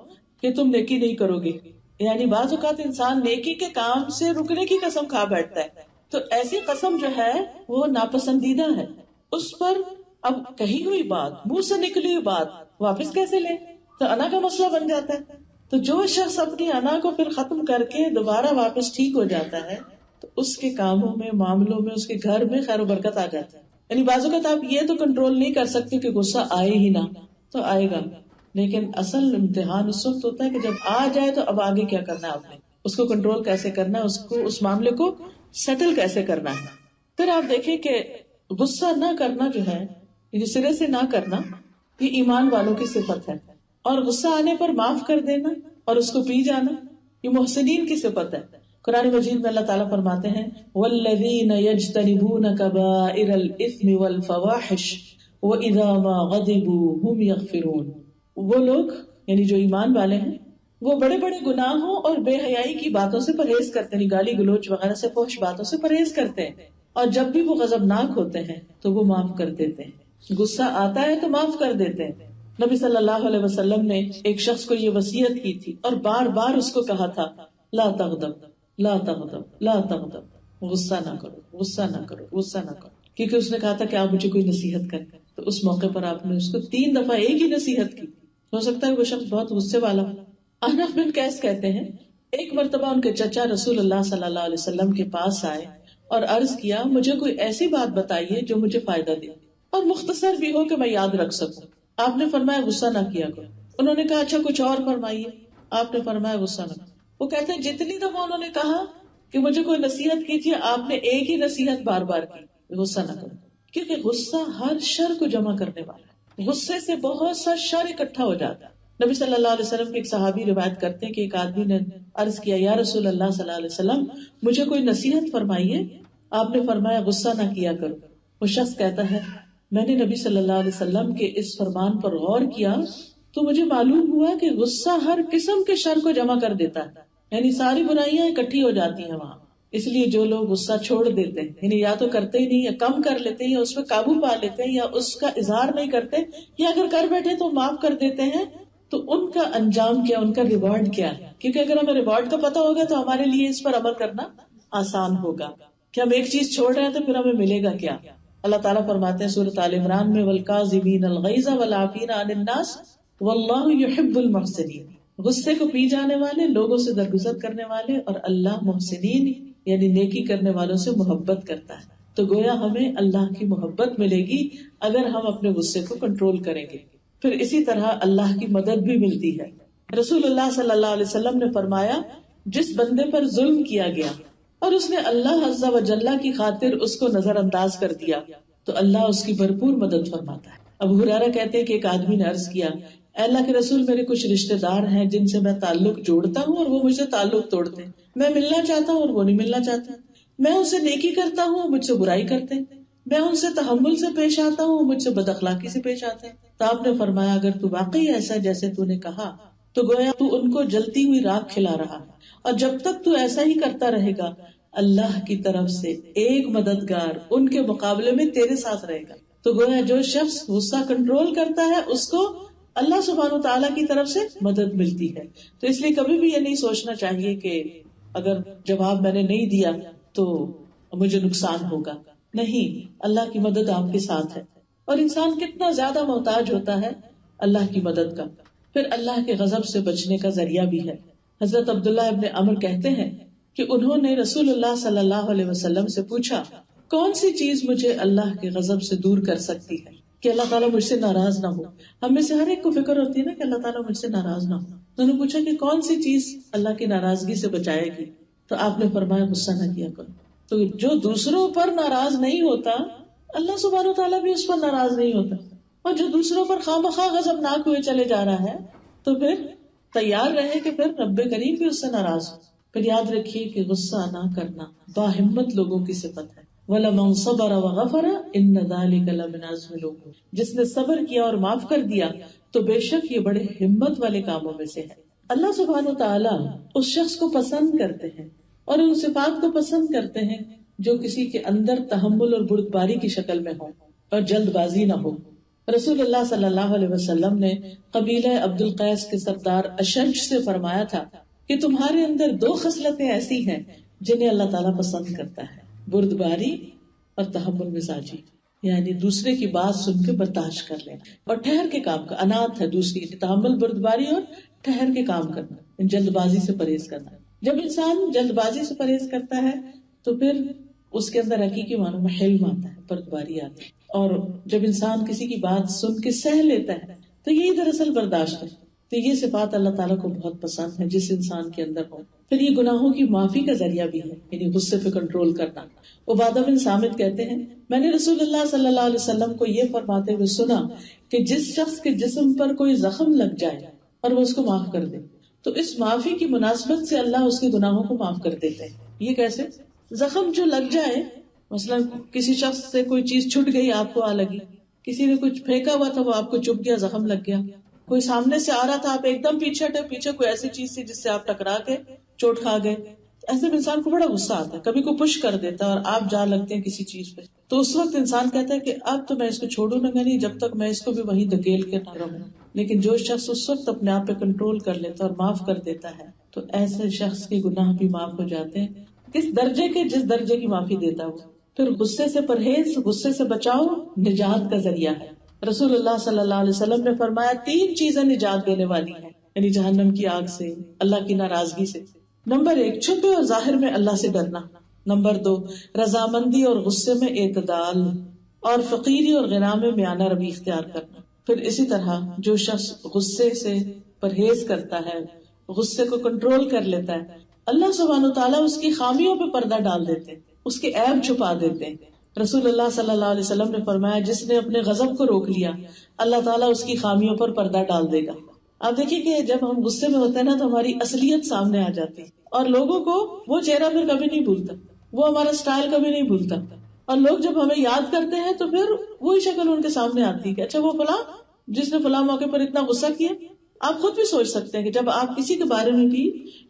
کہ تم نیکی نہیں کرو گے. یعنی بعض اوقات انسان نیکی کے کام سے رکنے کی قسم کھا بیٹھتا ہے، تو ایسی قسم جو ہے وہ ناپسندیدہ ہے. اس پر اب کہی ہوئی بات، منہ سے نکلی ہوئی بات واپس کیسے لے؟ تو انا کا مسئلہ بن جاتا ہے. تو جو شخص اپنی انا کو پھر ختم کر کے دوبارہ واپس ٹھیک ہو جاتا ہے تو اس کے کاموں میں، معاملوں میں، اس کے گھر میں خیر و برکت آ جاتا ہے. یعنی بعض اوقات آپ یہ تو کنٹرول نہیں کر سکتے کہ غصہ آئے ہی نہ، تو آئے گا، لیکن اصل امتحان اس وقت ہوتا ہے کہ جب آ جائے تو اب آگے کیا کرنا ہے، آپ نے اس کو کنٹرول کیسے کرنا ہے، اس معاملے کو سیٹل کیسے کرنا ہے. پھر آپ دیکھیں کہ غصہ نہ کرنا جو ہے، یہ سرے سے نہ کرنا، یہ ایمان والوں کی صفت ہے. اور غصہ آنے پر معاف کر دینا اور اس کو پی جانا یہ محسنین کی صفت ہے. قرآن مجید میں اللہ تعالیٰ فرماتے ہیں والذین یجتنبون کبائر الاثم والفواحش واذا ما غضبوا هم یغفرون. وہ لوگ یعنی جو ایمان والے ہیں وہ بڑے بڑے گناہوں اور بے حیائی کی باتوں سے پرہیز کرتے ہیں، گالی گلوچ وغیرہ سے، فحش باتوں سے پرہیز کرتے ہیں، اور جب بھی وہ غضبناک ہوتے ہیں تو وہ معاف کر دیتے ہیں. غصہ آتا ہے تو معاف کر دیتے ہیں. نبی صلی اللہ علیہ وسلم نے ایک شخص کو یہ وصیت کی تھی اور بار بار اس کو کہا تھا لا تغضب لا تغضب لا تغضب، غصہ نہ کرو غصہ نہ کرو غصہ نہ کرو، کیونکہ اس نے کہا تھا کہ آپ مجھے کوئی نصیحت کریں، تو اس موقع پر آپ نے اس کو 3 دفعہ ایک ہی نصیحت کی. ہو سکتا ہے وہ شخص بہت غصے والا ہو. انس بن قیس کہتے ہیں ایک مرتبہ ان کے چچا رسول اللہ صلی اللہ علیہ وسلم کے پاس آئے اور عرض کیا مجھے کوئی ایسی بات بتائیے جو مجھے فائدہ دے اور مختصر بھی ہو کہ میں یاد رکھ سکوں. آپ نے فرمایا غصہ نہ کیا کرو. انہوں نے کہا اچھا کچھ اور فرمائیے. آپ نے فرمایا غصہ نہ. وہ کہتے ہیں جتنی دفعہ انہوں نے کہا کہ مجھے کوئی نصیحت کیجیے آپ نے ایک ہی نصیحت بار بار کی، غصہ نہ کرو، کیونکہ غصہ ہر شر کو جمع کرنے والا ہے. غصے سے بہت سا شر اکٹھا ہو جاتا ہے. نبی صلی اللہ علیہ وسلم کے ایک صحابی روایت کرتے ہیں کہ ایک آدمی نے عرض کیا یا رسول اللہ صلی اللہ علیہ وسلم مجھے کوئی نصیحت فرمائیے. آپ نے فرمایا غصہ نہ کیا کرو. وہ شخص کہتا ہے میں نے نبی صلی اللہ علیہ وسلم کے اس فرمان پر غور کیا تو مجھے معلوم ہوا کہ غصہ ہر قسم کے شر کو جمع کر دیتا ہے، یعنی ساری برائیاں اکٹھی ہو جاتی ہیں وہاں. اس لیے جو لوگ غصہ چھوڑ دیتے ہیں، یعنی یا تو کرتے ہی نہیں یا کم کر لیتے ہیں یا اس پہ قابو پا لیتے ہیں یا اس کا اظہار نہیں کرتے یا اگر کر بیٹھے تو معاف کر دیتے ہیں، تو ان کا انجام کیا، ان کا ریوارڈ کیا ہے. کیونکہ اگر ہمیں ریوارڈ کا پتا ہوگا تو ہمارے لیے اس پر عمل کرنا آسان ہوگا کہ ہم ایک چیز چھوڑ رہے ہیں تو پھر ہمیں ملے گا کیا. اللہ تعالیٰ فرماتے ہیں سورۃ آل عمران میں والکاظمین الغیظ والعافین عن الناس واللہ یحب المحسنین. غصے کو پی جانے والے، لوگوں سے درگزر کرنے والے، اور اللہ محسنین یعنی نیکی کرنے والوں سے محبت کرتا ہے. تو گویا ہمیں اللہ کی محبت ملے گی اگر ہم اپنے غصے کو کنٹرول کریں گے. پھر اسی طرح اللہ کی مدد بھی ملتی ہے. رسول اللہ صلی اللہ علیہ وسلم نے فرمایا جس بندے پر ظلم کیا گیا اور اس نے اللہ عز و جل کی خاطر اس کو نظر انداز کر دیا تو اللہ اس کی بھرپور مدد فرماتا ہے. ابو ہریرہ کہتے ہیں کہ ایک آدمی نے عرض کیا اے اللہ کے رسول میرے کچھ رشتے دار ہیں جن سے میں تعلق جوڑتا ہوں اور وہ مجھ سے تعلق توڑتے ہیں. میں ملنا چاہتا ہوں اور وہ نہیں ملنا چاہتے. میں ان سے نیکی کرتا ہوں اور مجھ سے برائی کرتے ہیں. میں ان سے تحمل سے پیش آتا ہوں اور مجھ سے بد اخلاقی سے پیش آتے ہیں. تو آپ نے فرمایا اگر تو واقعی ایسا جیسے تو نے کہا تو گویا تو ان کو جلتی ہوئی راکھ کھلا رہا ہے، اور جب تک تو ایسا ہی کرتا رہے گا اللہ کی طرف سے ایک مددگار ان کے مقابلے میں تیرے ساتھ رہے گا. تو گویا جو شخص غصہ کنٹرول کرتا ہے اس کو اللہ سبحانہ و تعالیٰ کی طرف سے مدد ملتی ہے. تو اس لیے کبھی بھی یہ نہیں سوچنا چاہیے کہ اگر جواب میں نے نہیں دیا تو مجھے نقصان ہوگا. نہیں، اللہ کی مدد آپ کے ساتھ ہے. اور انسان کتنا زیادہ محتاج ہوتا ہے اللہ کی مدد کا. پھر اللہ کے غضب سے بچنے کا ذریعہ بھی ہے. حضرت عبداللہ ابن عمر کہتے ہیں کہ انہوں نے رسول اللہ صلی اللہ علیہ وسلم سے پوچھا کون سی چیز مجھے اللہ کے غضب سے دور کر سکتی ہے کہ اللہ تعالیٰ مجھ سے ناراض نہ ہو. ہم میں سے ہر ایک کو فکر ہوتی ہے نا کہ اللہ تعالیٰ مجھ سے ناراض نہ ہو. انہوں نے پوچھا کہ کون سی چیز اللہ کی ناراضگی سے بچائے گی. تو آپ نے فرمایا غصہ نہ کیا کرو. تو جو دوسروں پر ناراض نہیں ہوتا اللہ سبحانہ و تعالیٰ بھی اس پر ناراض نہیں ہوتا. اور جو دوسروں پر خواہ غضبناک ہوئے چلے جا رہا ہے تو پھر تیار رہے کہ پھر رب کریم بھی اس سے ناراض ہو. پھر یاد رکھیے کہ غصہ نہ کرنا باہمت لوگوں کی صفت ہے. وَلَمَنْ صَبَرَ وَغَفَرَ إِنَّ ذَلِكَ لَمِنْ عَزْمِ الْأُمُورِ. جس نے صبر کیا اور معاف کر دیا تو بے شک یہ بڑے ہمت والے کاموں میں سے ہے. اللہ سبحانہ تعالیٰ اس شخص کو پسند کرتے ہیں اور ان صفات کو پسند کرتے ہیں جو کسی کے اندر تحمل اور بردباری کی شکل میں ہو اور جلد بازی نہ ہو. رسول اللہ صلی اللہ علیہ وسلم نے قبیلہ عبد القیس کے سردار اشج سے فرمایا تھا کہ تمہارے اندر 2 خصلتیں ایسی ہیں جنہیں اللہ تعالیٰ پسند کرتا ہے، بردباری اور تحمل مزاجی، یعنی دوسرے کی بات سن کے برداشت کر لینا اور ٹھہر کے کام کا. انات ہے دوسری، تحمل بردباری اور ٹھہر کے کام کرنا، جلد بازی سے پرہیز کرنا. جب انسان جلد بازی سے پرہیز کرتا ہے تو پھر اس کے اندر حقیقی معنوں میں حلم آتا ہے، بردباری آتی ہے. اور جب انسان کسی کی بات سن کے سہ لیتا ہے تو یہی دراصل برداشت ہے. تو یہ صفات اللہ تعالیٰ کو بہت پسند ہے جس انسان کے اندر ہو. پھر یہ گناہوں کی معافی کا ذریعہ بھی ہے، یعنی غصے پہ کنٹرول کرنا. عبادہ بن صامت کہتے ہیں میں نے رسول اللہ صلی اللہ علیہ وسلم کو یہ فرماتے ہوئے سنا کہ جس شخص کے جسم پر کوئی زخم لگ جائے اور وہ اس کو معاف کر دے تو اس معافی کی مناسبت سے اللہ اس کے گناہوں کو معاف کر دیتے ہیں. یہ کیسے؟ زخم جو لگ جائے، مثلا کسی شخص سے کوئی چیز چھٹ گئی، آپ کو آ لگی، کسی نے کچھ پھینکا ہوا تھا وہ آپ کو چپ گیا، زخم لگ گیا. کوئی سامنے سے آ رہا تھا، آپ ایک دم پیچھے ہٹے، پیچھے کوئی ایسی چیز تھی جس سے آپ ٹکرا کے چوٹ کھا گئے. ایسے میں انسان کو بڑا غصہ آتا ہے، کبھی کو پش کر دیتا ہے اور آپ جا لگتے ہیں کسی چیز پہ. تو اس وقت انسان کہتا ہے کہ اب تو میں اس کو چھوڑوں گا نہیں جب تک میں اس کو بھی وہیں دھکیل کے نہ رہوں. لیکن جو شخص اس وقت اپنے آپ پہ کنٹرول کر لیتا اور معاف کر دیتا ہے تو ایسے شخص کے گناہ بھی معاف ہو جاتے ہیں، کس درجے کے، جس درجے کی معافی دیتا وہ. پھر غصے سے پرہیز، غصے سے بچاؤ نجات کا ذریعہ ہے. رسول اللہ صلی اللہ علیہ وسلم نے فرمایا 3 چیزیں نجات دینے والی ہیں، یعنی جہنم کی آگ سے، اللہ کی ناراضگی سے. نمبر 1 چھپے اور ظاہر میں اللہ سے ڈرنا. نمبر 2 رضامندی اور غصے میں اعتدال، اور فقیری اور غنا میں میانہ روی اختیار کرنا. پھر اسی طرح جو شخص غصے سے پرہیز کرتا ہے، غصے کو کنٹرول کر لیتا ہے، اللہ سبحانہ و تعالیٰ اس کی خامیوں پہ پردہ ڈال دیتے ہیں، اس کے عیب چھپا دیتے ہیں. رسول اللہ صلی اللہ علیہ وسلم نے فرمایا جس نے اپنے غضب کو روک لیا اللہ تعالیٰ اس کی خامیوں پر پردہ ڈال دے گا. آپ دیکھیے کہ جب ہم غصے میں ہوتے ہیں نا تو ہماری اصلیت سامنے آ جاتی ہے، اور لوگوں کو وہ چہرہ پھر کبھی نہیں بھولتا، وہ ہمارا سٹائل کبھی نہیں بھولتا. اور لوگ جب ہمیں یاد کرتے ہیں تو پھر وہی شکل ان کے سامنے آتی ہے کہ اچھا وہ فلاں جس نے فلاں موقع پر اتنا غصہ کیا. آپ خود بھی سوچ سکتے ہیں کہ جب آپ کسی کے بارے میں بھی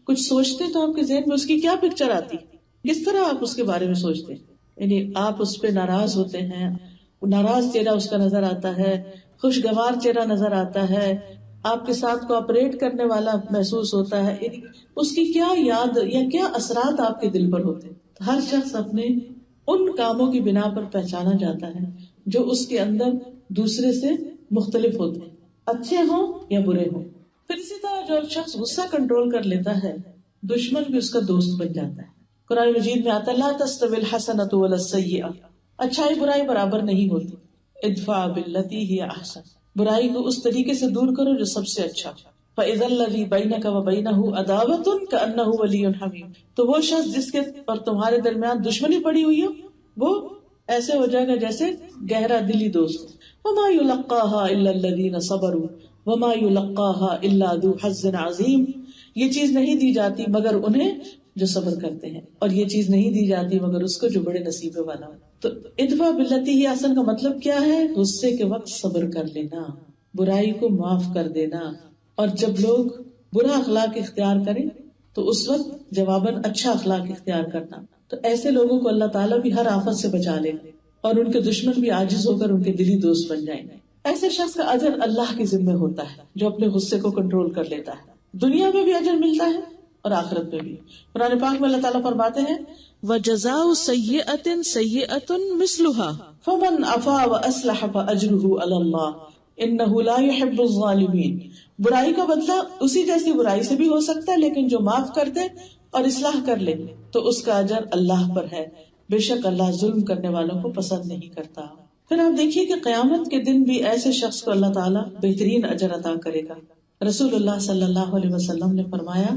کچھ سوچتے تو آپ کے ذہن میں اس کی کیا پکچر آتی، کس طرح آپ اس کے بارے میں سوچتے ہیں. یعنی آپ اس پہ ناراض ہوتے ہیں، ناراض چہرہ اس کا نظر آتا ہے، خوشگوار چہرہ نظر آتا ہے، آپ کے ساتھ کوآپریٹ کرنے والا محسوس ہوتا ہے. یعنی اس کی کیا یاد یا کیا اثرات آپ کے دل پر ہوتے ہیں. ہر شخص اپنے ان کاموں کی بنا پر پہچانا جاتا ہے جو اس کے اندر دوسرے سے مختلف ہوتے ہیں، اچھے ہوں یا برے ہوں. پھر اسی طرح جو شخص غصہ کنٹرول کر لیتا ہے دشمن بھی اس کا دوست بن جاتا ہے. قرآن مجید میں آتا لا تستوی الحسنۃ ولا السیئۃ، اچھائی برائی برابر نہیں ہوتی. ادفع باللتی ہی احسن، برائی کو اس طریقے سے دور کرو جو سب سے اچھا. فاذا الذی بینک وبینہ عداوۃ کأنہ ولی حمیم، تو وہ شخص جس کے اور تمہارے درمیان دشمنی پڑی ہوئی ہو وہ ایسے ہو جائے گا جیسے گہرا دلی دوست. وما یلقاها الا الذین صبروا وما یلقاها الا ذو حظ عظیم، یہ چیز نہیں دی جاتی مگر انہیں جو صبر کرتے ہیں، اور یہ چیز نہیں دی جاتی مگر اس کو جو بڑے نصیبے والا ہو. تو ادفع باللتی ہی احسن کا مطلب کیا ہے؟ غصے کے وقت صبر کر لینا، برائی کو معاف کر دینا. اور جب لوگ برا اخلاق اختیار کریں تو اس وقت جواباً اچھا اخلاق اختیار کرنا. تو ایسے لوگوں کو اللہ تعالیٰ بھی ہر آفت سے بچا لے گا اور ان کے دشمن بھی عاجز ہو کر ان کے دلی دوست بن جائیں گے. ایسے شخص کا اجر اللہ کے ذمہ ہوتا ہے جو اپنے غصے کو کنٹرول کر لیتا ہے. دنیا میں بھی اجر ملتا ہے اور آخرت میں بھی. قرآن پاک میں اللہ تعالیٰ فرماتے ہیں وَجَزَاءُ سَيِّئَةٍ سَيِّئَةٌ مِثْلُهَا فَمَنْ عَفَا وَأَصْلَحَ فَأَجْرُهُ عَلَى اللَّهِ إِنَّهُ لَا يُحِبُّ الظَّالِمِينَ. برائی کا بدلہ اسی جیسی برائی سے بھی ہو سکتا ہے، لیکن جو معاف کر دے اور اصلاح کر لے تو اس کا اجر اللہ پر ہے، بے شک اللہ ظلم کرنے والوں کو پسند نہیں کرتا. پھر آپ دیکھیے کہ قیامت کے دن بھی ایسے شخص کو اللہ تعالیٰ بہترین اجر عطا کرے گا. رسول اللہ صلی اللہ علیہ وسلم نے فرمایا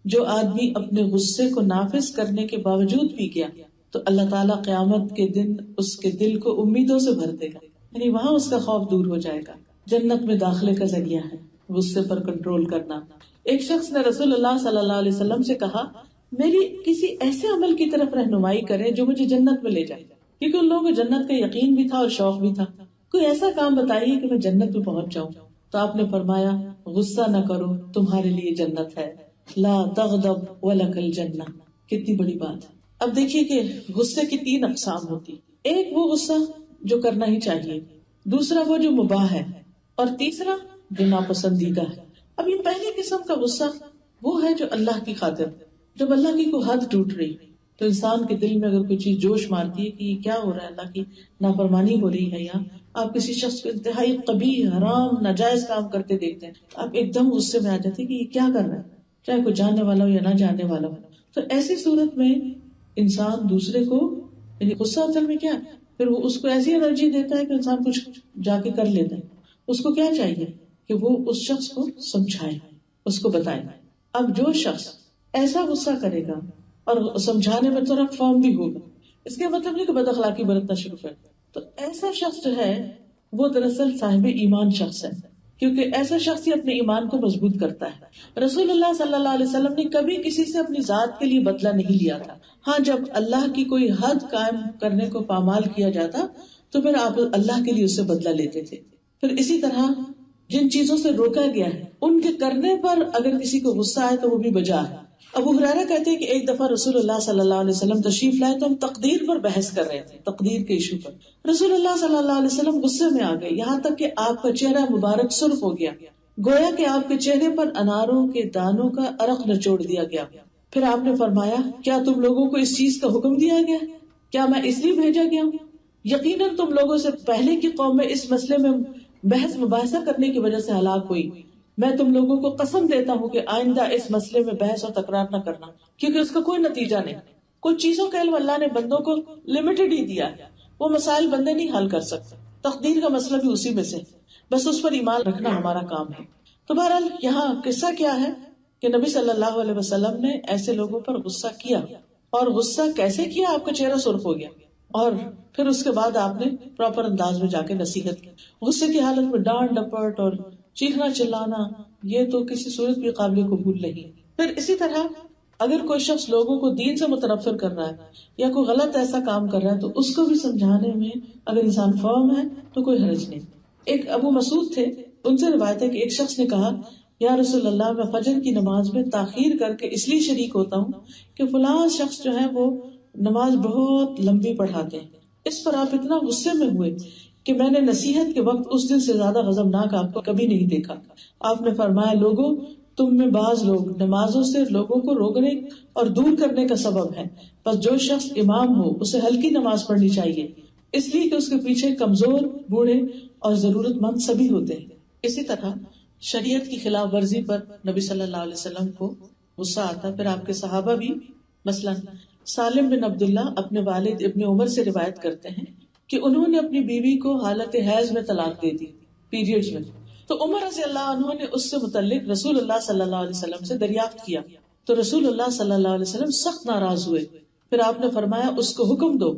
جو آدمی اپنے غصے کو نافذ کرنے کے باوجود بھی گیا تو اللہ تعالیٰ قیامت کے دن اس کے دل کو امیدوں سے بھر دے گا، یعنی وہاں اس کا خوف دور ہو جائے گا. جنت میں داخلے کا ذریعہ ہے غصے پر کنٹرول کرنا. ایک شخص نے رسول اللہ صلی اللہ علیہ وسلم سے کہا میری کسی ایسے عمل کی طرف رہنمائی کرے جو مجھے جنت میں لے جائے، کیونکہ ان لوگوں کو جنت کا یقین بھی تھا اور شوق بھی تھا. کوئی ایسا کام بتائیے کہ میں جنت میں پہنچ جاؤں. تو آپ نے فرمایا غصہ نہ کرو تمہارے لیے جنت ہے، لا تغضب ولک الجنہ. کتنی بڑی بات ہے. اب دیکھیے کہ غصے کی 3 اقسام ہوتی. ایک وہ غصہ جو کرنا ہی چاہیے، دوسرا وہ جو مباح ہے، اور تیسرا جو ناپسندیدہ ہے. اب یہ پہلی قسم کا غصہ وہ ہے جو اللہ کی خاطر، جب اللہ کی کوئی حد ٹوٹ رہی تو انسان کے دل میں اگر کوئی چیز جوش مارتی ہے کہ یہ کیا ہو رہا ہے، اللہ کی نافرمانی ہو رہی ہے، یا آپ کسی شخص کو انتہائی قبیح حرام ناجائز کام کرتے دیکھتے ہیں، آپ ایک دم غصے میں آ جاتے ہیں کہ یہ کیا کر رہا ہے، چاہے کوئی جاننے والا ہو یا نہ جاننے والا ہو. تو ایسی صورت میں انسان دوسرے کو، یعنی غصہ اصل میں کیا ہے، پھر وہ اس کو ایسی انرجی دیتا ہے کہ انسان کچھ جا کے کر لیتا ہے. اس کو کیا چاہیے کہ وہ اس شخص کو سمجھائے، اس کو بتائے. اب جو شخص ایسا غصہ کرے گا اور سمجھانے میں تھوڑا فارم بھی ہوگا، اس کے مطلب نہیں کہ بد اخلاقی برتنا شروع کر دے، تو ایسا شخص جو ہے وہ دراصل صاحب ایمان شخص ہے، کیونکہ ایسا شخص ہی اپنے ایمان کو مضبوط کرتا ہے. رسول اللہ صلی اللہ علیہ وسلم نے کبھی کسی سے اپنی ذات کے لیے بدلہ نہیں لیا تھا. ہاں جب اللہ کی کوئی حد قائم کرنے کو پامال کیا جاتا تو پھر آپ اللہ کے لیے اس سے بدلہ لیتے تھے. پھر اسی طرح جن چیزوں سے روکا گیا ہے ان کے کرنے پر اگر کسی کو غصہ آئے تو وہ بھی بجا ہے. ابو ہریرہ کہتے ہیں کہ ایک دفعہ رسول اللہ صلی اللہ علیہ وسلم تشریف لائے تو ہم تقدیر پر بحث کر رہے تھے، تقدیر کے ایشو پر. رسول اللہ صلی اللہ علیہ وسلم غصے میں آ گئے، یہاں تک کہ آپ کا چہرہ مبارک سرخ ہو گیا. گویا کہ آپ کے چہرے پر اناروں کے دانوں کا عرق نچوڑ دیا گیا. پھر آپ نے فرمایا کیا تم لوگوں کو اس چیز کا حکم دیا گیا؟ کیا میں اس لیے بھیجا گیا ہوں؟ یقیناً تم لوگوں سے پہلے کی قوم میں اس مسئلے میں بحث مباحثہ کرنے کی وجہ سے ہلاک ہوئی. میں تم لوگوں کو قسم دیتا ہوں کہ آئندہ اس مسئلے میں بحث اور تکرار نہ کرنا، کیونکہ اس کا کوئی نتیجہ نہیں. کچھ چیزوں کا علم اللہ نے بندوں کو لمیٹڈ ہی دیا ہے، وہ مسائل بندے نہیں حل کر سکتے. تقدیر کا مسئلہ بھی اسی میں سے، بس اس پر ایمان رکھنا ہمارا کام ہے. تو بہرحال یہاں قصہ کیا ہے کہ نبی صلی اللہ علیہ وسلم نے ایسے لوگوں پر غصہ کیا، اور غصہ کیسے کیا؟ آپ کا چہرہ سرخ ہو گیا، اور پھر اس کے بعد آپ نے پراپر انداز میں جا کے نصیحت کی. غصے کی حالت میں ڈانٹ ڈپٹ اور چیخنا چلانا یہ تو کسی صورت بھی قابل قبول نہیں. پھر اسی طرح اگر کوئی شخص لوگوں کو دین سے متنفر کر رہا ہے یا کوئی غلط ایسا کام کر رہا ہے تو اس کو بھی سمجھانے میں اگر انسان فرم ہے تو کوئی حرج نہیں. ایک ابو مسعود تھے، ان سے روایت ہے کہ ایک شخص نے کہا یا رسول اللہ، میں فجر کی نماز میں تاخیر کر کے اس لیے شریک ہوتا ہوں کہ فلاں شخص جو ہے وہ نماز بہت لمبی پڑھاتے ہیں. اس پر آپ اتنا غصے میں ہوئے کہ میں نے نصیحت کے وقت اس دن سے زیادہ غضبناک آپ کو کبھی نہیں دیکھا. آپ نے فرمایا لوگوں، تم میں بعض لوگ نمازوں سے لوگوں کو روکنے اور دور کرنے کا سبب ہے، بس جو شخص امام ہو اسے ہلکی نماز پڑھنی چاہیے، اس لیے کہ اس کے پیچھے کمزور، بوڑھے اور ضرورت مند سبھی ہوتے ہیں. اسی طرح شریعت کی خلاف ورزی پر نبی صلی اللہ علیہ وسلم کو غصہ آتا. پھر آپ کے صحابہ بھی، مثلا سالم بن عبداللہ اپنے والد ابن عمر سے روایت کرتے ہیں کہ انہوں نے اپنی بیوی کو حالت حیض میں طلاق دے دی، پیریڈز میں. تو عمر رضی اللہ عنہ نے اس سے متعلق رسول اللہ صلی اللہ علیہ وسلم سے دریافت کیا تو رسول اللہ صلی اللہ علیہ وسلم سخت ناراض ہوئے. پھر آپ نے فرمایا اس کو حکم دو،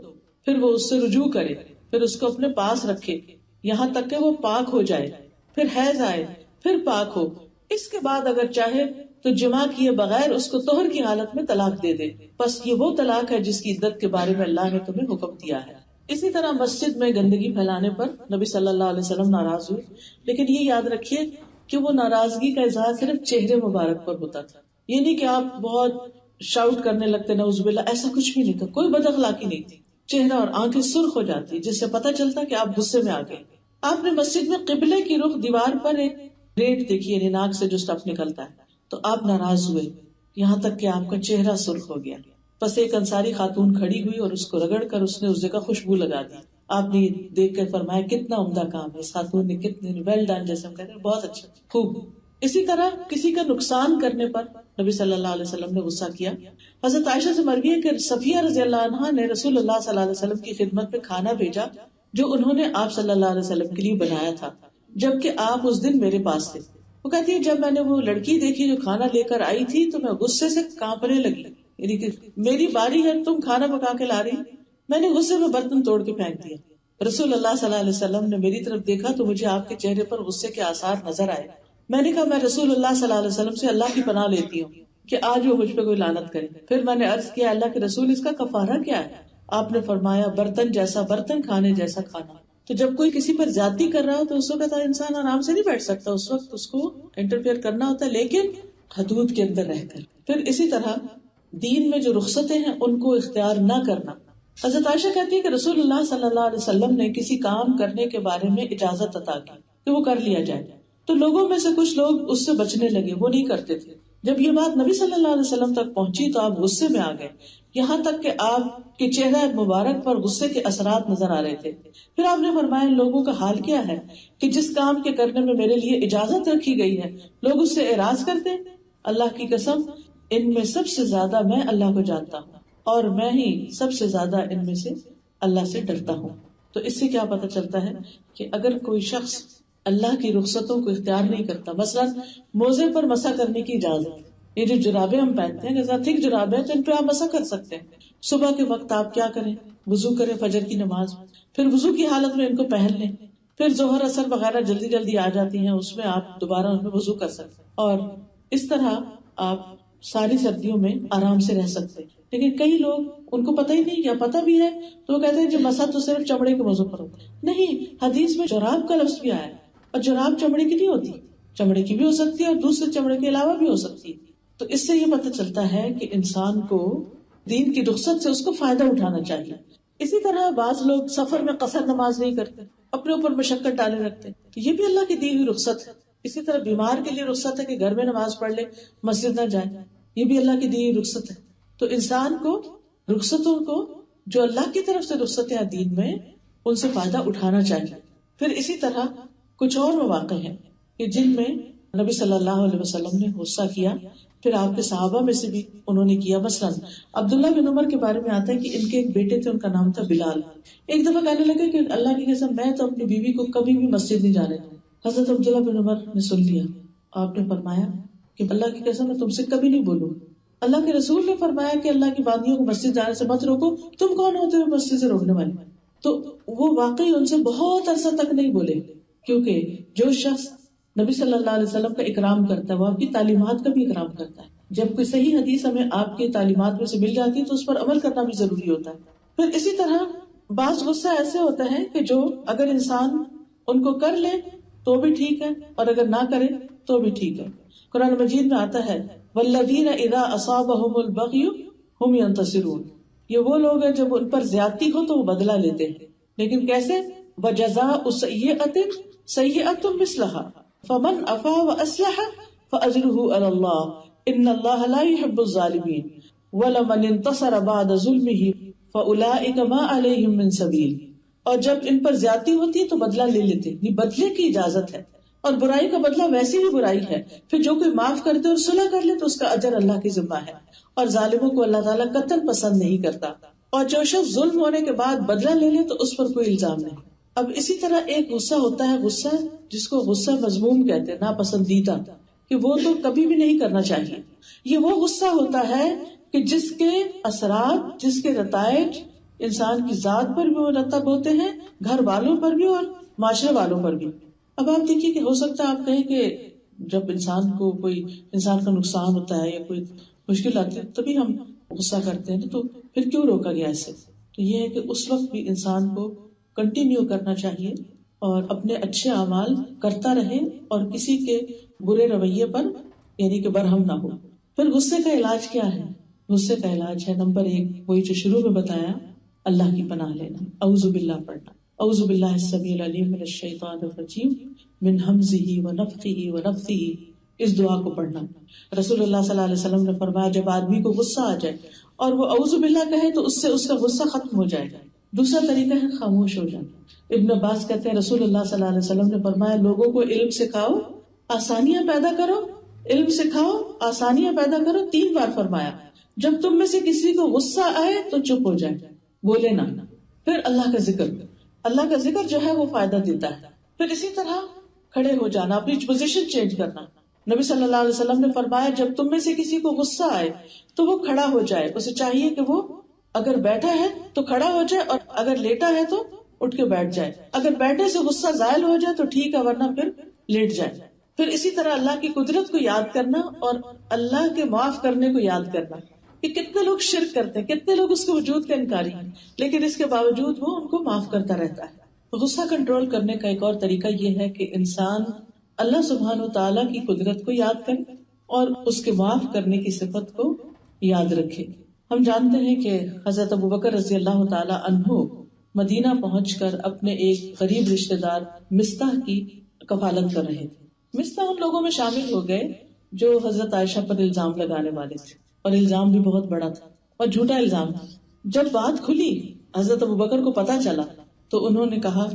پھر وہ اس سے رجوع کرے، پھر اس کو اپنے پاس رکھے یہاں تک کہ وہ پاک ہو جائے، پھر حیض آئے، پھر پاک ہو. اس کے بعد اگر چاہے تو جماع کیے بغیر اس کو طہر کی حالت میں طلاق دے دے. بس یہ وہ طلاق ہے جس کی عدت کے بارے میں اللہ نے تمہیں حکم دیا ہے. اسی طرح مسجد میں گندگی پھیلانے پر نبی صلی اللہ علیہ وسلم ناراض ہوئے، لیکن یہ یاد رکھیے کہ وہ ناراضگی کا اظہار صرف چہرے مبارک پر ہوتا تھا. یہ نہیں کہ آپ بہت شاؤٹ کرنے لگتے نعوذ باللہ، ایسا کچھ بھی نہیں تھا. کوئی بد اخلاقی نہیں تھی. چہرہ اور آنکھیں سرخ ہو جاتی جس سے پتہ چلتا کہ آپ غصے میں آ گئے. آپ نے مسجد میں قبلے کی رخ دیوار پر ایک ریٹ دیکھی، یعنی ناک سے جو سٹف نکلتا ہے، تو آپ ناراض ہوئے یہاں تک کہ آپ کا چہرہ سرخ ہو گیا. بس ایک انصاری خاتون کھڑی ہوئی اور اس کو رگڑ کر اس نے اس جگہ خوشبو لگا دی. آپ نے دیکھ کر فرمایا کتنا عمدہ کام ہے اس خاتون نے، کتنے ویل ڈن، جیسے ہم کہتے ہیں بہت اچھا، خوب. اسی طرح کسی کا نقصان کرنے پر نبی صلی اللہ علیہ وسلم نے غصہ کیا. حضرت عائشہ سے مروی ہے کہ صفیہ رضی اللہ عنہا نے رسول اللہ صلی اللہ علیہ وسلم کی خدمت میں کھانا بھیجا جو انہوں نے آپ صلی اللہ علیہ وسلم کے لیے بنایا تھا، جبکہ آپ اس دن میرے پاس تھے. وہ کہتی ہے جب میں نے وہ لڑکی دیکھی جو کھانا لے کر آئی تھی تو میں غصے سے کانپنے لگی، یعنی کہ میری باری ہے، تم کھانا پکا کے لا رہی. میں نے غصے میں برتن توڑ کے پھینک دیا. رسول اللہ صلی اللہ علیہ وسلم نے میری طرف دیکھا تو مجھے آپ کے چہرے پر غصے کے آثار نظر آئے. میں نے کہا میں رسول اللہ صلی اللہ علیہ وسلم سے اللہ کی پناہ لیتی ہوں کہ آج وہ مجھ پہ کوئی لعنت کرے. پھر میں نے عرض کیا اللہ کے رسول اس کا کفارہ کیا ہے؟ آپ نے فرمایا برتن جیسا برتن، کھانے جیسا کھانا. تو جب کوئی کسی پر زیادتی کر رہا ہو تو اس وقت انسان آرام سے نہیں بیٹھ سکتا، اس وقت اس کو انٹرفیئر کرنا ہوتا ہے، لیکن حدود کے اندر رہ کر. پھر اسی طرح دین میں جو رخصتیں ہیں ان کو اختیار نہ کرنا. حضرت عائشہ کہتی ہے کہ رسول اللہ صلی اللہ علیہ وسلم نے کسی کام کرنے کے بارے میں اجازت عطا کی کہ وہ کر لیا جائے، تو لوگوں میں سے کچھ لوگ اس سے بچنے لگے، وہ نہیں کرتے تھے. جب یہ بات نبی صلی اللہ علیہ وسلم تک پہنچی تو آپ غصے میں آ گئے، یہاں تک کہ آپ کے چہرہ مبارک پر غصے کے اثرات نظر آ رہے تھے. پھر آپ نے فرمایا لوگوں کا حال کیا ہے کہ جس کام کے کرنے میں میرے لیے اجازت رکھی گئی ہے لوگ اس سے اعراض کرتے ہیں. اللہ کی قسم ان میں سب سے زیادہ میں اللہ کو جانتا ہوں اور میں ہی سب سے زیادہ ان میں سے اللہ سے ڈرتا ہوں. تو اس سے کیا پتہ چلتا ہے کہ اگر کوئی شخص اللہ کی رخصتوں کو اختیار نہیں کرتا، مثلا موزے پر مسح کرنے کی اجازت، یہ جو جرابیں ہم پہنتے ہیں جیسا تھک جرابیں تو ان پہ آپ مسح کر سکتے ہیں. صبح کے وقت آپ کیا کریں، وضو کریں فجر کی نماز، پھر وضو کی حالت میں ان کو پہن لیں، پھر ظہر اثر وغیرہ جلدی جلدی آ جاتی ہیں اس میں آپ دوبارہ ان میں وضو کر سکتے ہیں، اور اس طرح آپ ساری سردیوں میں آرام سے رہ سکتے ہیں. لیکن کئی لوگ ان کو پتہ ہی نہیں، یا پتہ بھی ہے تو وہ کہتے ہیں جو مسح تو صرف چمڑے کے موضوع پر ہوتا ہے. نہیں، حدیث میں جراب کا لفظ بھی آیا، اور جراب چمڑے کی نہیں ہوتی، چمڑے کی بھی ہو سکتی ہے اور دوسرے چمڑے کے علاوہ بھی ہو سکتی ہے. تو اس سے یہ پتہ چلتا ہے کہ انسان کو دین کی رخصت سے اس کو فائدہ اٹھانا چاہیے. اسی طرح بعض لوگ سفر میں قصر نماز نہیں کرتے، اپنے اوپر مشقت ڈالے رکھتے، یہ بھی اللہ کی دی ہوئی رخصت ہے. اسی طرح بیمار کے لیے رخصت ہے کہ گھر میں نماز پڑھ لے، مسجد نہ جائے، یہ بھی اللہ کی دی ہوئی رخصت ہے. تو انسان کو رخصتوں کو جو اللہ کی طرف سے رخصتیں دین میں، ان سے فائدہ اٹھانا چاہیے. پھر اسی طرح کچھ اور مواقع ہیں کہ جن میں نبی صلی اللہ علیہ وسلم نے غصہ کیا، پھر آپ کے صحابہ میں سے بھی انہوں نے کیا. مثلا عبداللہ بن عمر کے بارے میں آتا ہے کہ ان کے ایک بیٹے تھے، ان کا نام تھا بلال. ایک دفعہ کہنے لگے کہ اللہ کی قسم میں تو اپنی بیوی کو کبھی بھی مسجد نہیں جانے دوں. حضرت عبداللہ بن عمر نے سن لیا. آپ نے فرمایا کہ اللہ کی قسم میں تم سے کبھی نہیں بولوں. اللہ کے رسول نے فرمایا کہ اللہ کی بندیوں کو مسجد جانے سے مت روکو، تم کون ہوتے ہو مسجد سے روکنے والے؟ تو وہ واقعی ان سے بہت عرصہ تک نہیں بولے، کیونکہ جو شخص نبی صلی اللہ علیہ وسلم کا اکرام کرتا ہے وہ آپ کی تعلیمات کا بھی اکرام کرتا ہے. جب کوئی صحیح حدیث ہمیں آپ کی تعلیمات میں سے مل جاتی ہے تو اس پر عمل کرنا بھی ضروری ہوتا ہے. پھر اسی طرح بعض غصہ ایسے ہوتا ہے کہ جو اگر انسان ان کو کر لے تو بھی ٹھیک ہے، اور اگر نہ کرے تو بھی ٹھیک ہے. قرآن مجید میں آتا ہے والذین اذا اصابهم البغی هم ينتصرون. یہ وہ لوگ ہیں جب ان پر زیادتی ہو تو وہ بدلہ لیتے ہیں، لیکن کیسے؟ وجزاء سیئۃ سیئۃ مثلها فمن عفا واصلح فاجرہ علی اللہ ان اللہ لا يحب الظالمین ولمن انتصر بعد ظلمہ فاولئک ما علیہم من سبیل. اور جب ان پر زیادتی ہوتی ہے تو بدلہ لے لیتے، یہ بدلے کی اجازت ہے، اور برائی کا بدلہ ویسی ہی برائی ہے. پھر جو کوئی معاف کر دے اور صلح کر لے تو اس کا اجر اللہ کی ذمہ ہے، اور ظالموں کو اللہ تعالیٰ قطعاً پسند نہیں کرتا. اور جو شخص ظلم ہونے کے بعد بدلہ لے لے تو اس پر کوئی الزام نہیں. اب اسی طرح ایک غصہ ہوتا ہے، غصہ جس کو غصہ مذموم کہتے ہیں، ناپسندیدہ، کہ وہ تو کبھی بھی نہیں کرنا چاہیے. یہ وہ غصہ ہوتا ہے کہ جس کے اثرات، جس کے نتائج انسان کی ذات پر بھی مرتب ہوتے ہیں، گھر والوں پر بھی اور معاشرے والوں پر بھی. اب آپ دیکھیے کہ ہو سکتا ہے آپ کہیں کہ جب انسان کا نقصان ہوتا ہے یا کوئی مشکل آتی ہے تبھی ہم غصہ کرتے ہیں، تو پھر کیوں روکا گیا اس سے؟ تو یہ ہے کہ اس وقت بھی انسان کو کنٹینیو کرنا چاہیے اور اپنے اچھے اعمال کرتا رہے اور کسی کے برے رویے پر یعنی کہ برہم نہ ہو. پھر غصے کا علاج کیا ہے؟ غصے کا علاج ہے نمبر 1 وہی جو شروع میں بتایا، اللہ کی پناہ لینا، اعوذ باللہ پڑھنا. اعوذ باللہ السمیع العلیم من الشیطان الرجیم من ہمزہ ونفخہ ونفثہ. اس دعا کو پڑھنا. رسول اللہ صلی اللہ علیہ وسلم نے فرمایا جب آدمی کو غصہ آ جائے اور وہ اعوذ باللہ کہے تو اس سے اس کا غصہ ختم ہو جائے گا. دوسرا طریقہ ہے خاموش ہو جانا. ابن عباس کہتے ہیں رسول اللہ صلی اللہ علیہ وسلم نے فرمایا لوگوں کو علم سکھاؤ، آسانیاں پیدا کرو. علم سکھاؤ، آسانیاں پیدا کرو، 3 بار فرمایا. جب تم میں سے کسی کو غصہ آئے تو چپ ہو جائے، بولے نہ. پھر اللہ کا ذکر، اللہ کا ذکر جو ہے وہ فائدہ دیتا ہے. پھر اسی طرح کھڑے ہو جانا، اپنی پوزیشن چینج کرنا. نبی صلی اللہ علیہ وسلم نے فرمایا جب تم میں سے کسی کو غصہ آئے تو وہ کھڑا ہو جائے. اسے چاہیے کہ وہ اگر بیٹھا ہے تو کھڑا ہو جائے اور اگر لیٹا ہے تو اٹھ کے بیٹھ جائے. اگر بیٹھے سے غصہ زائل ہو جائے تو ٹھیک ہے، ورنہ پھر لیٹ جائے. پھر اسی طرح اللہ کی قدرت کو یاد کرنا اور اللہ کے معاف کرنے کو یاد کرنا کہ کتنے لوگ شرک کرتے ہیں، کتنے لوگ اس کے وجود کا انکاری ہیں، لیکن اس کے باوجود وہ ان کو معاف کرتا رہتا ہے. غصہ کنٹرول کرنے کا ایک اور طریقہ یہ ہے کہ انسان اللہ سبحانہ و تعالیٰ کی قدرت کو یاد کرے اور اس کے معاف کرنے کی صفت کو یاد رکھے. ہم جانتے ہیں کہ حضرت ابوبکر رضی اللہ تعالیٰ عنہ مدینہ پہنچ کر اپنے ایک غریب رشتہ دار مستح کی کفالت کر رہے تھے. مستح ان لوگوں میں شامل ہو گئے جو حضرت عائشہ پر الزام لگانے والے تھے، اور الزام بھی بہت بڑا تھا اور جھوٹا الزام تھا. جب بات کھلی، حضرت ابوبکر کو پتا چلا تو انہوں نے کہا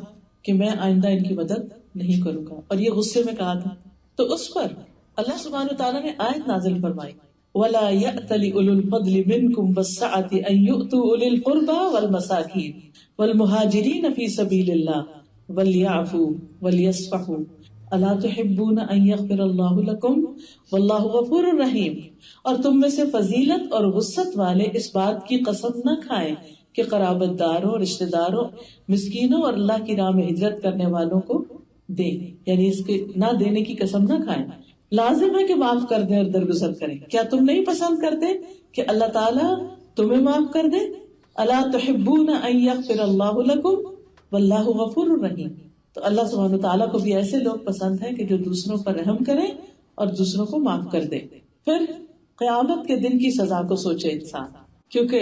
کہ میں آئندہ ان کی مدد نہیں کروں گا، اور یہ غصے میں کہا تھا. تو اس پر اللہ سبحانہ وتعالیٰ نے آیت نازل فرمائی وَلَا يَأْتَلِ أُولُو الْفَضْلِ مِنْكُمْ وَالسَّعَةِ أَن يُؤْتُوا أُولِي الْقُرْبَى وَالْمَسَاكِينَ وَالْمُهَاجِرِينَ فِي سَبِيلِ اللَّهِ وَلْيَعْفُوا وَلْيَصْفَحُوا أَلَا تُحِبُّونَ أَن يَغْفِرَ اللَّهُ لَكُمْ وَاللَّهُ غَفُورٌ رَحِيمٌ. اور تم میں سے فضیلت اور وسعت والے اس بات کی قسم نہ کھائیں کہ قرابت داروں، رشتہ داروں، مسکینوں اور اللہ کی راہ میں ہجرت کرنے والوں کو دیں، یعنی اس کے نہ دینے کی قسم نہ کھائیں. لازم ہے کہ معاف کر دیں اور درگزر کریں. کیا تم نہیں پسند کرتے کہ اللہ تعالیٰ تمہیں معاف کر دے؟ الا تحبون ان یغفر اللہ لکم واللہ غفور رحیم. تو اللہ سبحانہ تعالیٰ کو بھی ایسے لوگ پسند ہیں کہ جو دوسروں پر رحم کریں اور دوسروں کو معاف کر دے. پھر قیامت کے دن کی سزا کو سوچے انسان، کیونکہ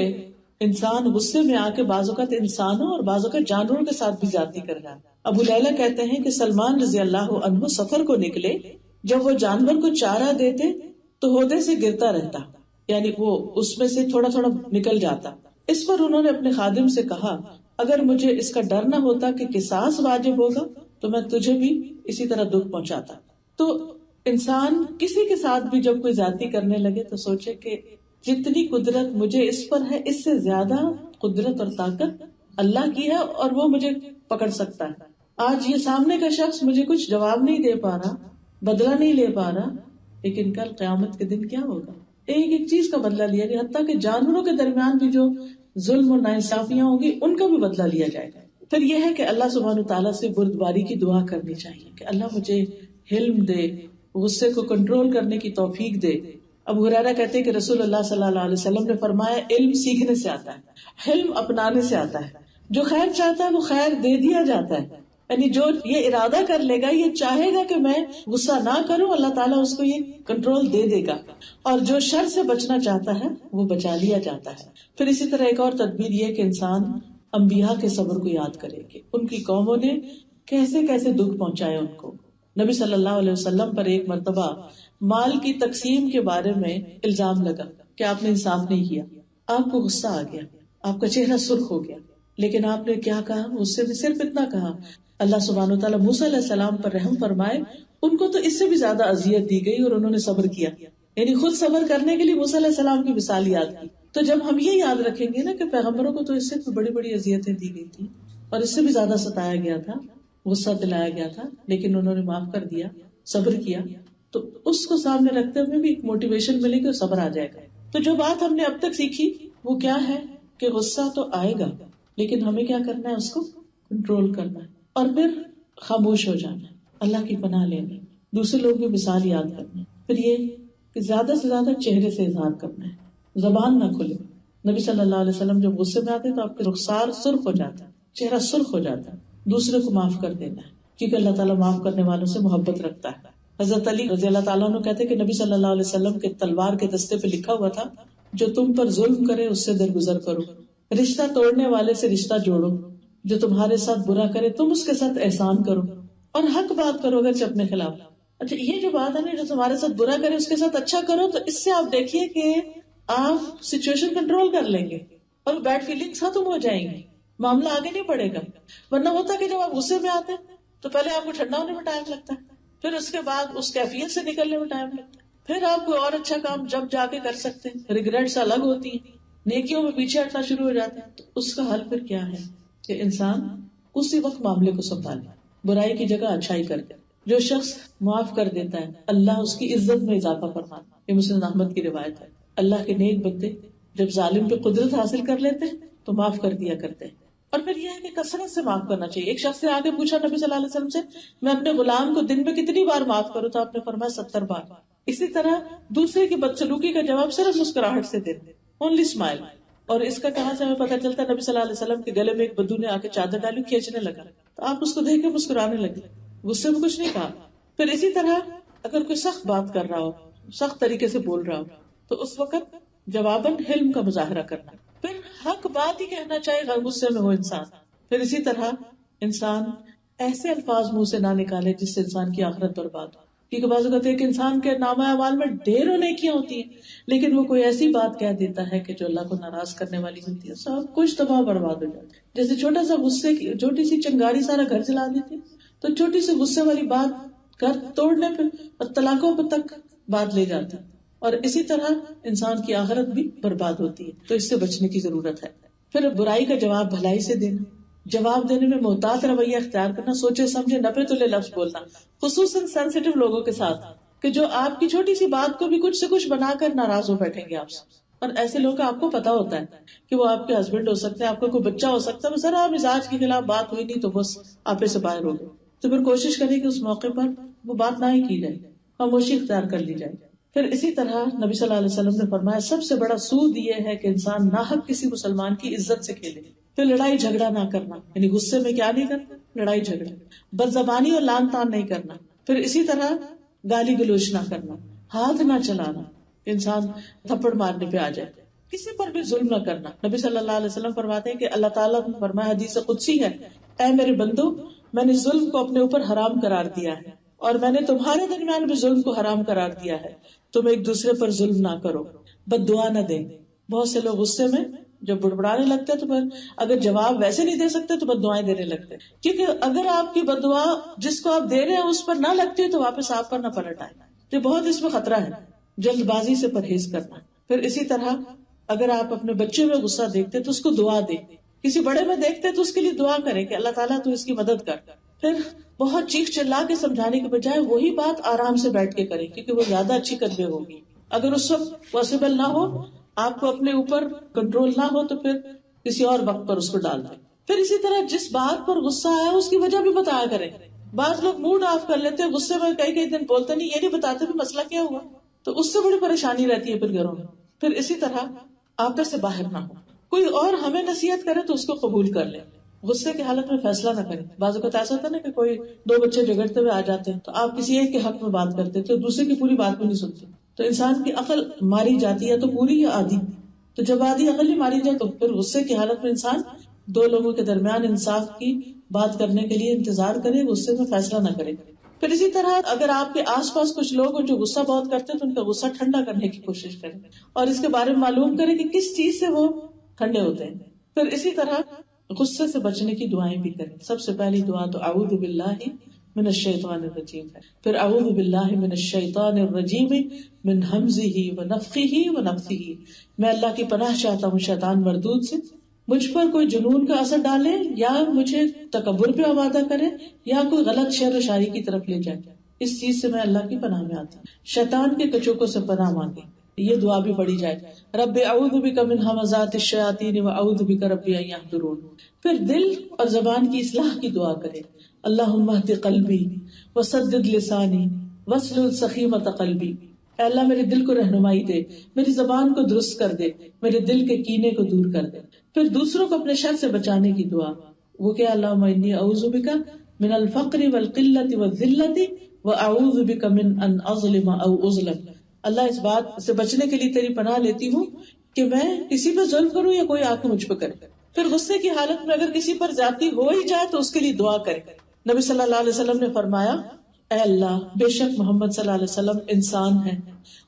انسان غصے میں آ کے بعض اوقات انسانوں اور بعض اوقات جانوروں کے ساتھ بھی زیادتی کر رہا ہے. ابو لیلہ کہتے ہیں کہ سلمان رضی اللہ عنہ سفر کو نکلے، جب وہ جانور کو چارہ دیتے تو ہودے سے گرتا رہتا، یعنی وہ اس میں سے تھوڑا تھوڑا نکل جاتا۔ اس پر انہوں نے اپنے خادم سے کہا، اگر مجھے اس کا ڈر نہ ہوتا کہ قصاص واجب ہوگا تو میں تجھے بھی اسی طرح دکھ پہنچاتا۔ تو انسان کسی کے ساتھ بھی جب کوئی زیادتی کرنے لگے تو سوچے کہ جتنی قدرت مجھے اس پر ہے، اس سے زیادہ قدرت اور طاقت اللہ کی ہے اور وہ مجھے پکڑ سکتا ہے۔ آج یہ سامنے کا شخص مجھے کچھ جواب نہیں دے پا رہا، بدلہ نہیں لے پا رہا، لیکن کل قیامت کے دن کیا ہوگا؟ ایک ایک چیز کا بدلہ لیا گیا، حتیٰ کہ جانوروں کے درمیان بھی جو ظلم اور ناانصافیاں ہوں گی ان کا بھی بدلہ لیا جائے گا۔ پھر یہ ہے کہ اللہ سبحانہ تعالیٰ سے بردباری کی دعا کرنی چاہیے کہ اللہ مجھے حلم دے، غصے کو کنٹرول کرنے کی توفیق دے۔ ابو ہریرہ کہتے ہیں کہ رسول اللہ صلی اللہ علیہ وسلم نے فرمایا، علم سیکھنے سے آتا ہے، حلم اپنانے سے آتا ہے۔ جو خیر چاہتا ہے وہ خیر دے دیا جاتا ہے، یعنی جو یہ ارادہ کر لے گا، یہ چاہے گا کہ میں غصہ نہ کروں، اللہ تعالیٰ اس کو یہ کنٹرول دے دے گا، اور جو شر سے بچنا چاہتا ہے وہ بچا لیا جاتا ہے۔ پھر اسی طرح ایک اور تدبیر یہ کہ انسان انبیاء کے صبر کو یاد کرے کہ ان کی قوموں نے کیسے کیسے دکھ پہنچائے ان کو۔ نبی صلی اللہ علیہ وسلم پر ایک مرتبہ مال کی تقسیم کے بارے میں الزام لگا کہ آپ نے انصاف نہیں کیا، آپ کو غصہ آ گیا، آپ کا چہرہ سرخ ہو گیا، لیکن آپ نے کیا کہا؟ اس سے بھی صرف اتنا کہا، اللہ سبحانہ وتعالیٰ موسیٰ علیہ السلام پر رحم فرمائے، ان کو تو اس سے بھی زیادہ اذیت دی گئی اور انہوں نے صبر کیا، یعنی خود صبر کرنے کے لیے موسیٰ علیہ السلام کی مثال یاد کی۔ تو جب ہم یہ یاد رکھیں گے نا کہ پیغمبروں کو تو اس سے بڑی بڑی اذیتیں دی گئی تھی اور اس سے بھی زیادہ ستایا گیا تھا، غصہ دلایا گیا تھا، لیکن انہوں نے معاف کر دیا، صبر کیا، تو اس کو سامنے رکھتے ہوئے بھی ایک موٹیویشن ملے کہ صبر آ جائے گا۔ تو جو بات ہم نے اب تک سیکھی وہ کیا ہے کہ غصہ تو آئے گا، لیکن ہمیں کیا کرنا ہے؟ اس کو کنٹرول کرنا ہے، اور پھر خاموش ہو جانا ہے، اللہ کی پناہ لینا، دوسرے لوگوں کی مثال یاد کرنا، پھر یہ کہ زیادہ سے زیادہ چہرے سے اظہار کرنا ہے، زبان نہ کھلے۔ نبی صلی اللہ علیہ وسلم جب غصے میں آتے تو آپ کے رخسار سرخ ہو جاتا ہے، چہرہ سرخ ہو جاتا ہے۔ دوسرے کو معاف کر دینا ہے، کیونکہ اللہ تعالیٰ معاف کرنے والوں سے محبت رکھتا ہے۔ حضرت علی رضی اللہ تعالیٰ عنہ کہتے کہ نبی صلی اللہ علیہ وسلم کے تلوار کے دستے پہ لکھا ہوا تھا، جو تم پر ظلم کرے اس سے درگزر کرو، رشتہ توڑنے والے سے رشتہ جوڑو، جو تمہارے ساتھ برا کرے تم اس کے ساتھ احسان کرو، اور حق بات کرو اگرچہ اپنے خلاف۔ اچھا، یہ جو بات ہے نا، جو تمہارے ساتھ برا کرے اس کے ساتھ اچھا کرو، تو اس سے آپ دیکھیے کہ آپ سچویشن کنٹرول کر لیں گے اور بیڈ فیلنگز ختم ہو جائیں گی، معاملہ آگے نہیں بڑھے گا۔ ورنہ ہوتا کہ جب آپ غصے میں آتے ہیں تو پہلے آپ کو ٹھنڈا ہونے میں ٹائم لگتا ہے، پھر اس کے بعد اس کیفیت سے نکلنے میں ٹائم لگتا ہے، پھر آپ کوئی اور اچھا کام جب جا کے کر سکتے ہیں، ریگریٹس الگ ہوتی ہیں، نیکیوں میں پیچھے ہٹنا شروع ہو جاتے ہیں۔ تو اس کا حل پھر کیا ہے کہ انسان اسی وقت معاملے کو سنبھالے، برائی کی جگہ اچھائی کر دے۔ جو شخص معاف کر دیتا ہے اللہ اس کی عزت میں اضافہ فرماتا ہے، یہ مسلم احمد کی روایت ہے۔ اللہ کے نیک بندے جب ظالم پہ قدرت حاصل کر لیتے ہیں تو معاف کر دیا کرتے ہیں۔ اور پھر یہ ہے کہ کثرت سے معاف کرنا چاہیے۔ ایک شخص نے آگے پوچھا نبی صلی اللہ علیہ وسلم سے، میں اپنے غلام کو دن میں کتنی بار معاف کروں؟ تو آپ نے فرمایا 70 بار۔ اسی طرح دوسرے کی بدسلوکی کا جواب صرف مسکراہٹ سے دینا، اونلی اسمائل۔ اور اس کا کہاں سے ہمیں پتہ چلتا ہے؟ نبی صلی اللہ علیہ وسلم کے گلے میں ایک بدو نے آ کے چادر ڈالی، کھینچنے لگا تو آپ اس کو دیکھ کے مسکرانے لگے، غصے میں کچھ نہیں کہا۔ پھر اسی طرح اگر کوئی سخت بات کر رہا ہو، سخت طریقے سے بول رہا ہو، تو اس وقت جواباً حلم کا مظاہرہ کرنا، پھر حق بات ہی کہنا چاہے غیر غصے میں ہو انسان۔ پھر اسی طرح انسان ایسے الفاظ منہ سے نہ نکالے جس سے انسان کی آخرت برباد ہو، کیونکہ بعض اوقات ایک انسان کے نامہ اعمال میں ڈھیروں نیکیاں ہوتی ہیں، لیکن وہ کوئی ایسی بات کہہ دیتا ہے کہ جو اللہ کو ناراض کرنے والی ہوتی ہے، سب کچھ تباہ برباد ہو جاتا ہے۔ جیسے چھوٹا سا غصے کی چھوٹی سی چنگاری سارا گھر جلا دیتی ہے، تو چھوٹی سی غصے والی بات گھر توڑنے پہ اور طلاقوں پہ تک بات لے جاتی ہے، اور اسی طرح انسان کی آخرت بھی برباد ہوتی ہے۔ تو اس سے بچنے کی ضرورت ہے۔ پھر برائی کا جواب بھلائی سے دینا، جواب دینے میں محتاط رویہ اختیار کرنا، سوچے سمجھے نپے تلے لفظ بولنا، خصوصاً سینسیٹیو لوگوں کے ساتھ، کہ جو آپ کی چھوٹی سی بات کو بھی کچھ سے کچھ بنا کر ناراض ہو بیٹھیں گے آپ سے۔ اور ایسے لوگ کا آپ کو پتا ہوتا ہے کہ وہ آپ کے ہسبینڈ ہو سکتے ہیں، آپ کا کوئی بچہ ہو سکتا ہے، ذرا مزاج کے خلاف بات ہوئی نہیں تو بس آپے سے باہر ہو گئے، تو پھر کوشش کریں کہ اس موقع پر وہ بات نہ ہی کی جائے، خاموشی اختیار کر لی جائے۔ پھر اسی طرح نبی صلی اللہ علیہ وسلم نے فرمایا سب سے بڑا سود یہ ہے کہ انسان ناحق کسی مسلمان کی عزت سے کھیلے۔ پھر لڑائی جھگڑا نہ کرنا، یعنی غصے میں کیا نہیں کرنا؟ لڑائی جھگڑا، بد زبانی اور لان تان نہیں کرنا۔ پھر اسی طرح گالی گلوچ نہ کرنا، ہاتھ نہ چلانا، انسان تھپڑ مارنے پہ آ جائے، کسی پر بھی ظلم نہ کرنا۔ نبی صلی اللہ علیہ وسلم فرماتے ہیں کہ اللہ تعالیٰ نے فرمایا، حدیث قدسی ہے، اے میرے بندو میں نے ظلم کو اپنے اوپر حرام قرار دیا ہے، اور میں نے تمہارے درمیان بھی ظلم کو حرام قرار دیا ہے، تم ایک دوسرے پر ظلم نہ کرو، بد دعا نہ دیں. بہت سے لوگ غصے میں جب بڑبڑانے لگتے ہیں تو پھر اگر جواب ویسے نہیں دے سکتے تو بد دعائیں دینے لگتے ہیں، کیونکہ اگر آپ کی بد دعا جس کو آپ دے رہے ہیں اس پر نہ لگتی تو واپس آپ پر نہ پلٹ آئے. تو بہت اس میں خطرہ ہے. جلد بازی سے پرہیز کرنا. پھر اسی طرح اگر آپ اپنے بچے میں غصہ دیکھتے تو اس کو دعا دیں، کسی بڑے میں دیکھتے تو اس کے لیے دعا کریں کہ اللہ تعالیٰ تو اس کی مدد کر. پھر بہت چیخ چلا کے سمجھانے کے بجائے وہی بات آرام سے بیٹھ کے کریں، کیونکہ وہ زیادہ اچھی کنوے ہوگی. اگر اس وقت پاسبل نہ ہو، آپ کو اپنے اوپر کنٹرول نہ ہو، تو پھر کسی اور وقت پر اس کو ڈال دیں. پھر اسی طرح جس بات پر غصہ آیا اس کی وجہ بھی بتایا کریں. بعض لوگ موڈ آف کر لیتے ہیں غصے میں، کئی دن بولتے نہیں، یہ نہیں بتاتے بھی مسئلہ کیا ہوا، تو اس سے بڑی پریشانی رہتی ہے پھر گھروں میں. پھر اسی طرح آپس سے باہر نہ ہو. کوئی اور ہمیں نصیحت کرے تو اس کو قبول کر لیں، غصے کی حالت میں فیصلہ نہ کریں. بعض اوقات ایسا ہوتا ہے نا کہ کوئی دو بچے جھگڑتے ہوئے آ جاتے ہیں تو آپ کسی ایک کے حق میں بات کرتے تو دوسرے کی پوری بات بھی نہیں سنتے، تو انسان کی عقل ماری جاتی ہے تو پوری یا آدھی. تو جب آدھی عقل ہی ماری جائے تو پھر غصے کی حالت میں انسان دو لوگوں کے درمیان انصاف کی بات کرنے کے لیے انتظار کرے، غصے میں فیصلہ نہ کرے. پھر اسی طرح اگر آپ کے آس پاس کچھ لوگ ہیں جو غصہ بہت کرتے ہیں تو ان کا غصہ ٹھنڈا کرنے کی کوشش کریں اور اس کے بارے میں معلوم کریں کہ کس چیز سے وہ ٹھنڈے ہوتے ہیں. پھر اسی طرح غصے سے بچنے کی دعائیں بھی کریں. سب سے پہلی دعا تو اعوذ باللہ من الشیطان الرجیم ہے. پھر اعوذ باللہ من الشیطان الرجیم من ہمزہ ونفخہ ونفثہ، میں اللہ کی پناہ چاہتا ہوں شیطان مردود سے، مجھ پر کوئی جنون کا اثر ڈالے یا مجھے تکبر پہ آمادہ کرے یا کوئی غلط شر و شاعری کی طرف لے جائے. اس چیز سے میں اللہ کی پناہ میں آتا ہوں. شیطان کے کچوکوں سے پناہ مانگے. یہ دعا بھی پڑھی جائے، رب اعوذ بک من ھمزات الشیاطین واعوذ بک رب ان یحضرون. پھر دل اور زبان کی اصلاح کی دعا کرے، اللہم اہد قلبی وسدد لسانی واسلل سخیمۃ قلبی. اے اللہ میرے دل کو رہنمائی دے، میری زبان کو درست کر دے، میرے دل کے کینے کو دور کر دے. پھر دوسروں کو اپنے شر سے بچانے کی دعا، وہ کیا، اللہم انی اعوذ بک من الفقر والقلۃ والذلۃ واعوذ بک من ان اظلم او اظلم. اللہ اس بات سے بچنے کے لیے تیری پناہ لیتی ہوں کہ میں کسی پہ ظلم کروں یا کوئی آ کے مجھ پہ کرے. پھر غصے کی حالت میں اگر کسی پر زیادتی ہو ہی جائے تو اس کے لیے دعا کرے. نبی صلی اللہ علیہ وسلم نے فرمایا، اے اللہ بے شک محمد صلی اللہ علیہ وسلم انسان ہے،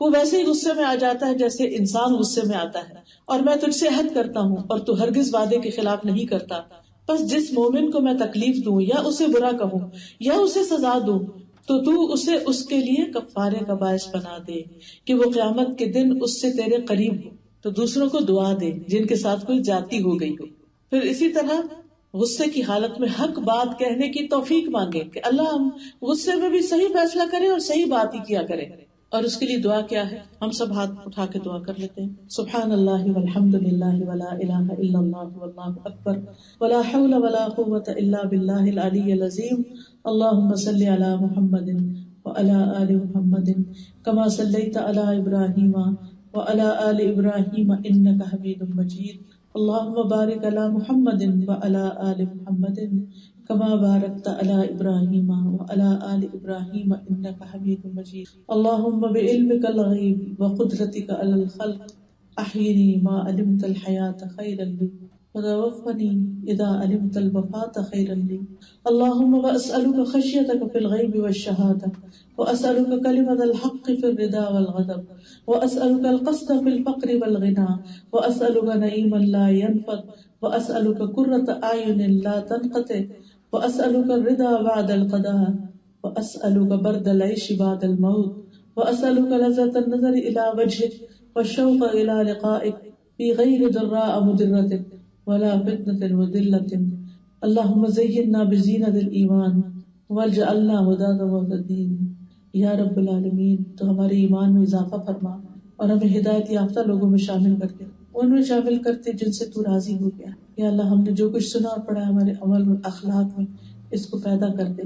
وہ ویسے ہی غصے میں آ جاتا ہے جیسے انسان غصے میں آتا ہے، اور میں تجھ سے عہد کرتا ہوں اور تو ہرگز وعدے کے خلاف نہیں کرتا، بس جس مومن کو میں تکلیف دوں یا اسے برا کہوں یا اسے سزا دوں تو اسے اس کے لیے کفارے کا باعث بنا دے کہ وہ قیامت کے دن اس سے تیرے قریب ہو. تو دوسروں کو دعا دے جن کے ساتھ کوئی زیادتی ہو گئی ہو. پھر اسی طرح غصے کی حالت میں حق بات کہنے کی توفیق مانگے کہ اللہ ہم غصے میں بھی صحیح فیصلہ کرے اور صحیح بات ہی کیا کرے. اور اس کے لیے دعا کیا ہے، ہم سب ہاتھ اٹھا کے دعا کر لیتے ہیں. سبحان اللہ والحمد للہ ولا الہ الا اللہ واللہ اکبر ولا حول ولا قوۃ الا باللہ العلی العظیم. اللہم صل علی محمد وعلی آل محمد کما صلیت علی ابراہیم وعلی آل ابراہیم انک حمید مجید. اللہم بارک علی محمد وعلی آل محمد کما بارکت علی ابراہیم وعلی آل ابراہیم انک حمید مجید. اللہم بعلمک الغیب وقدرتک علی الخلق احینی ما علمت الحیاة خیرا لی وتوفنی اذا علمت الوفاة خیرا لی. اللہم واسألک خشیتک فی الغیب والشہادہ واسألک کلمۃ الحق فی الرضا والغضب واسألک القصد فی الفقر والغنى واسألک نعیما لا ينفد واسألک قرۃ اعین لا تنقطع واسألک الرضا بعد القضاء واسألک برد العیش بعد الموت واسألک لذة النظر الى وجهک والشوق الى لقائک فی غیر ضراء مضرۃ ولا فتنة وذلة. اللہم زیننا بزینۃ الایمان واجعلنا ہداۃ مہتدین. یا رب العالمین تو ہمارے ایمان میں اضافہ فرما اور ہمیں ہدایت یافتہ لوگوں میں شامل کرتے، ان میں شامل کرتے جن سے تو راضی ہو گیا. یا اللہ ہم نے جو کچھ سنا اور پڑھا ہمارے عمل اور اخلاق میں اس کو پیدا کر دے.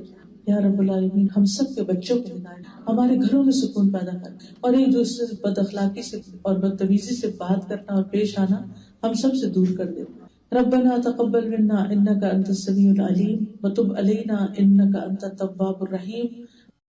یا رب العالمین ہم سب کے بچوں کو ہدایت، ہمارے گھروں میں سکون پیدا کر اور ایک دوسرے سے بد اخلاقی سے اور بدتمیزی سے بات کرنا اور پیش آنا ہم سب سے دور کر دے. ربنا تقبل منا انك انت السميع العليم وتب علينا انك انت التواب الرحيم